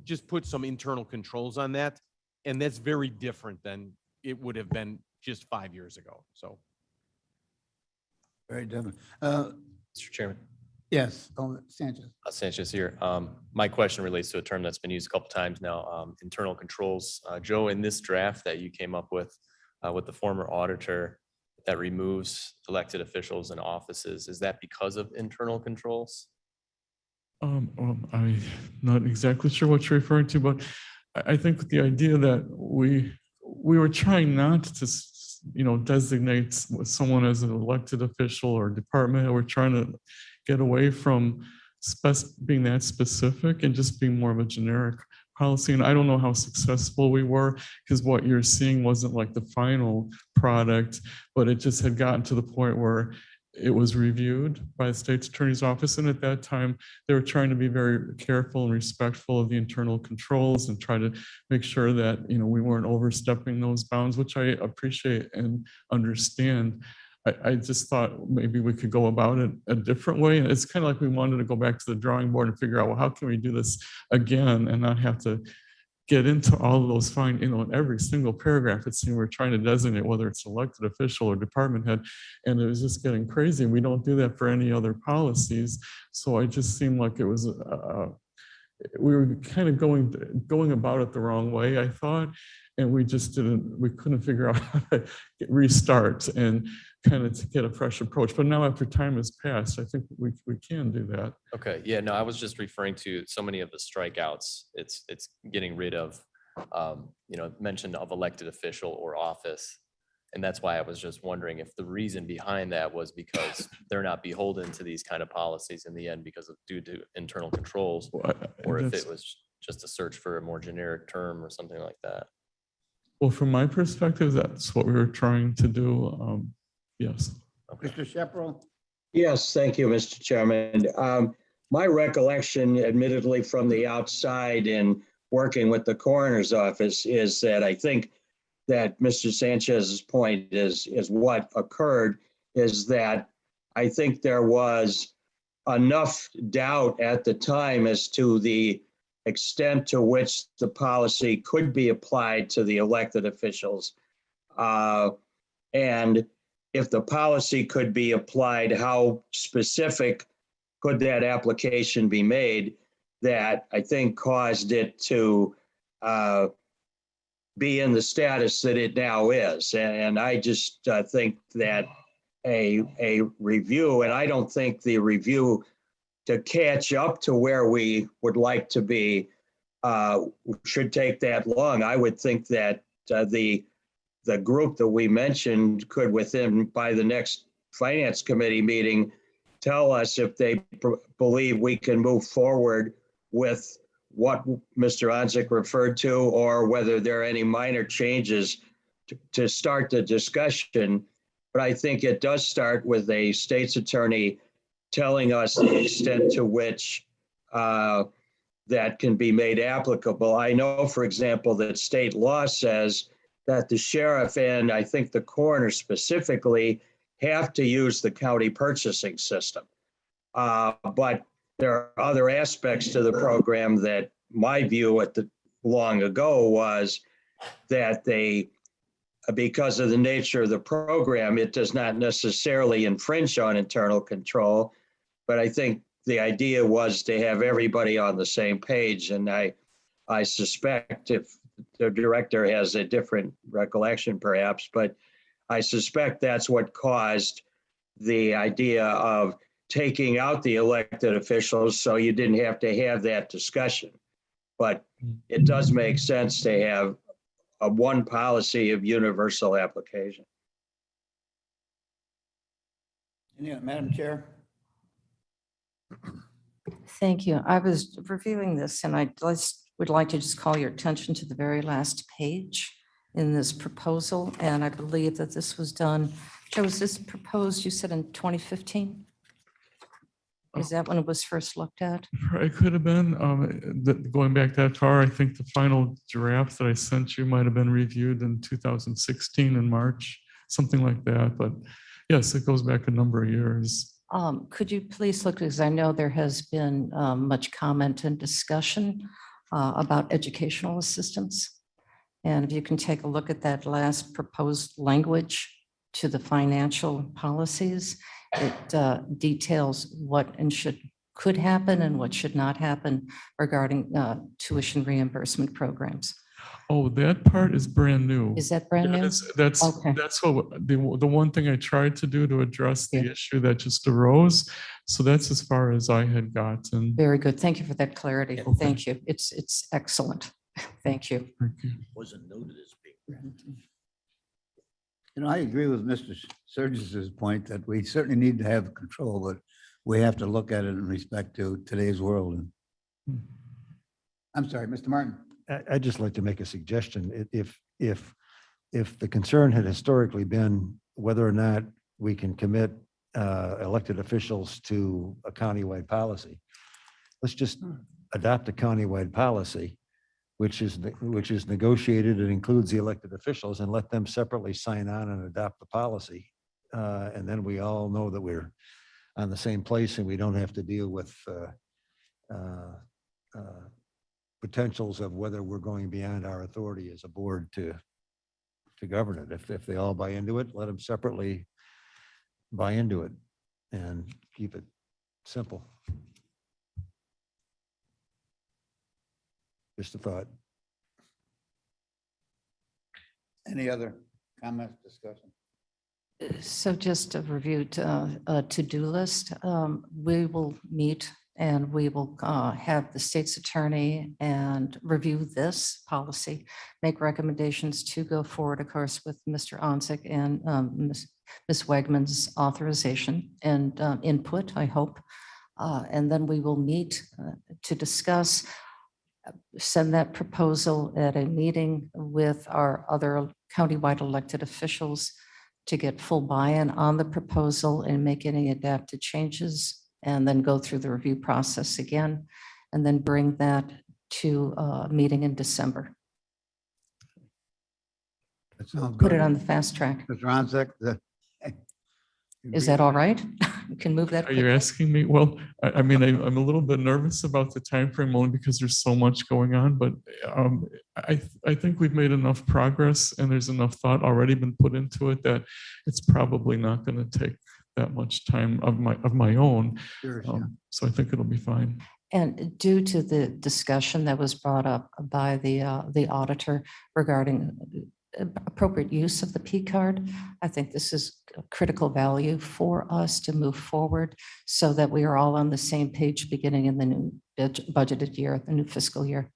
S10: just put some internal controls on that. And that's very different than it would have been just 5 years ago. So.
S1: Very different.
S13: Mr. Chairman.
S1: Yes, Sanchez.
S13: Sanchez here. My question relates to a term that's been used a couple times now, internal controls. Joe, in this draft that you came up with the former auditor that removes elected officials and offices, is that because of internal controls?
S7: I'm not exactly sure what you're referring to, but I think the idea that we were trying not to, designate someone as an elected official or department. We're trying to get away from being that specific and just being more of a generic policy. And I don't know how successful we were, because what you're seeing wasn't like the final product, but it just had gotten to the point where it was reviewed by the state's attorney's office. And at that time, they were trying to be very careful and respectful of the internal controls and try to make sure that, we weren't overstepping those bounds, which I appreciate and understand. I just thought maybe we could go about it a different way. And it's kind of like we wanted to go back to the drawing board and figure out, well, how can we do this again and not have to get into all of those fine, in every single paragraph, it seemed we're trying to designate whether it's elected official or department head, and it was just getting crazy. We don't do that for any other policies. So it just seemed like it was, we were kind of going about it the wrong way, I thought, and we couldn't figure out how to restart and kind of get a fresh approach. But now after time has passed, I think we can do that.
S13: Okay, yeah, no, I was just referring to so many of the strikeouts. It's getting rid of, mention of elected official or office. And that's why I was just wondering if the reason behind that was because they're not beholden to these kind of policies in the end because of due to internal controls, or if it was just a search for a more generic term or something like that.
S7: Well, from my perspective, that's what we were trying to do. Yes.
S13: Okay.
S1: Mr. Shepro?
S5: Yes, thank you, Mr. Chairman. My recollection, admittedly from the outside in working with the coroner's office, is that I think that Mr. Sanchez's point is what occurred is that I think there was enough doubt at the time as to the extent to which the policy could be applied to the elected officials. And if the policy could be applied, how specific could that application be made, that I think caused it to be in the status that it now is. And I just think that a review, and I don't think the review to catch up to where we would like to be should take that long. I would think that the group that we mentioned could by the next finance committee meeting, tell us if they believe we can move forward with what Mr. Onzik referred to, or whether there are any minor changes to start the discussion. But I think it does start with a state's attorney telling us the extent to which that can be made applicable. I know, for example, that state law says that the sheriff and I think the coroner specifically have to use the county purchasing system. But there are other aspects to the program that my view long ago was that because of the nature of the program, it does not necessarily infringe on internal control. But I think the idea was to have everybody on the same page. And I suspect, if the director has a different recollection perhaps, but I suspect that's what caused the idea of taking out the elected officials so you didn't have to have that discussion. but it does make sense to have a one policy of universal application.
S1: Madam Chair?
S12: Thank you. I was reviewing this and I just would like to just call your attention to the very last page in this proposal. And I believe that this was done, Joe, was this proposed, you said in 2015? Is that when it was first looked at?
S7: It could have been, going back that far, I think the final draft that I sent you might have been reviewed in 2016 in March, something like that. But yes, it goes back a number of years.
S12: Could you please look, because I know there has been much comment and discussion about educational assistance. And if you can take a look at that last proposed language to the financial policies, it details what could happen and what should not happen regarding tuition reimbursement programs.
S7: Oh, that part is brand new.
S12: Is that brand new?
S7: That's
S12: Okay.
S7: what the one thing I tried to do to address the issue that just arose. So that's as far as I had gotten.
S12: Very good. Thank you for that clarity.
S7: Okay.
S12: Thank you. It's excellent. Thank you.
S7: Thank you.
S3: Wasn't noted as being.
S1: I agree with Mr. Sturgis's point that we certainly need to have control, but we have to look at it in respect to today's world. I'm sorry, Mr. Martin.
S17: I'd just like to make a suggestion. If the concern had historically been whether or not we can commit elected officials to a countywide policy, let's just adopt a countywide policy, which is negotiated and includes the elected officials, and let them separately sign on and adopt the policy. And then we all know that we're on the same place and we don't have to deal with potentials of whether we're going beyond our authority as a board to govern it. If they all buy into it, let them separately buy into it and keep it simple. Just a thought.
S1: Any other comments, discussion?
S12: So just a review a to-do list. We will meet and we will have the state's attorney and review this policy, make recommendations to go forward, of course, with Mr. Onsick and Ms. Wegman's authorization and input, I hope. And then we will meet to discuss, send that proposal at a meeting with our other countywide elected officials to get full buy-in on the proposal and make any adapted changes, and then go through the review process again, and then bring that to a meeting in December.
S1: That sounds
S12: Put
S1: good.
S12: it on the fast track.
S1: Mr. Onsick,
S12: Is that all right? You can move that.
S7: Are you asking me? Well, I mean, I'm a little bit nervous about the timeframe only because there's so much going on, but I think we've made enough progress and there's enough thought already been put into it that it's probably not going to take that much time of my own.
S1: Sure,
S7: So I think it'll be fine.
S12: And due to the discussion that was brought up by the auditor regarding appropriate use of the P card, I think this is a critical value for us to move forward so that we are all on the same page beginning in the new budgeted year, the new fiscal year.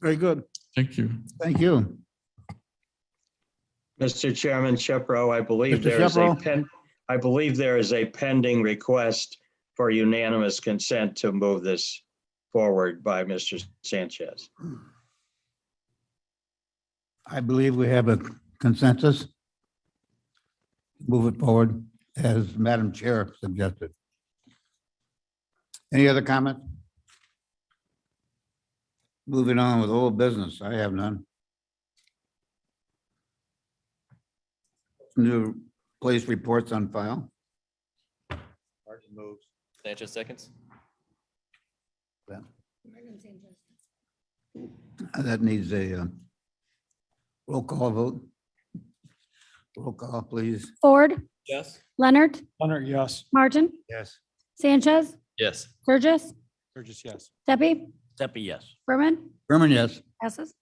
S1: Very good.
S7: Thank you.
S1: Thank you.
S5: Mr. Chairman, Shepro, I believe
S1: Mr.
S5: there is
S1: Shepro?
S5: I believe there is a pending request for unanimous consent to move this forward by Mr. Sanchez.
S1: I believe we have a consensus. Move it forward as Madam Chair suggested. Any other comment? Moving on with old business. I have none. New place reports on file.
S13: Martin moves. Sanchez seconds.
S1: That needs a roll call vote. Roll call, please.
S2: Ford,
S13: Yes.
S2: Leonard,
S9: Leonard, yes.
S2: Martin,
S17: Yes.
S2: Sanchez,
S13: Yes.
S2: Sturgis,
S10: Burgess, yes.
S2: Steffi,
S3: Steffi, yes.
S2: Berman,
S1: Berman, yes.
S2: passes.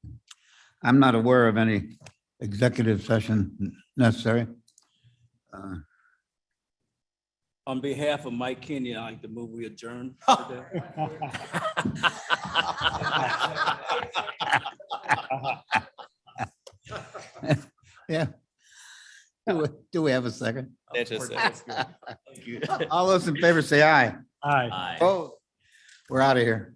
S1: I'm not aware of any executive session necessary. Uh,
S19: On behalf of Mike Kenny, I'd like to move we adjourn.
S1: Yeah. Do we have a second?
S13: Sanchez said.
S1: All those in favor say aye.
S9: Aye.
S3: Aye.
S1: Oh, we're out of here.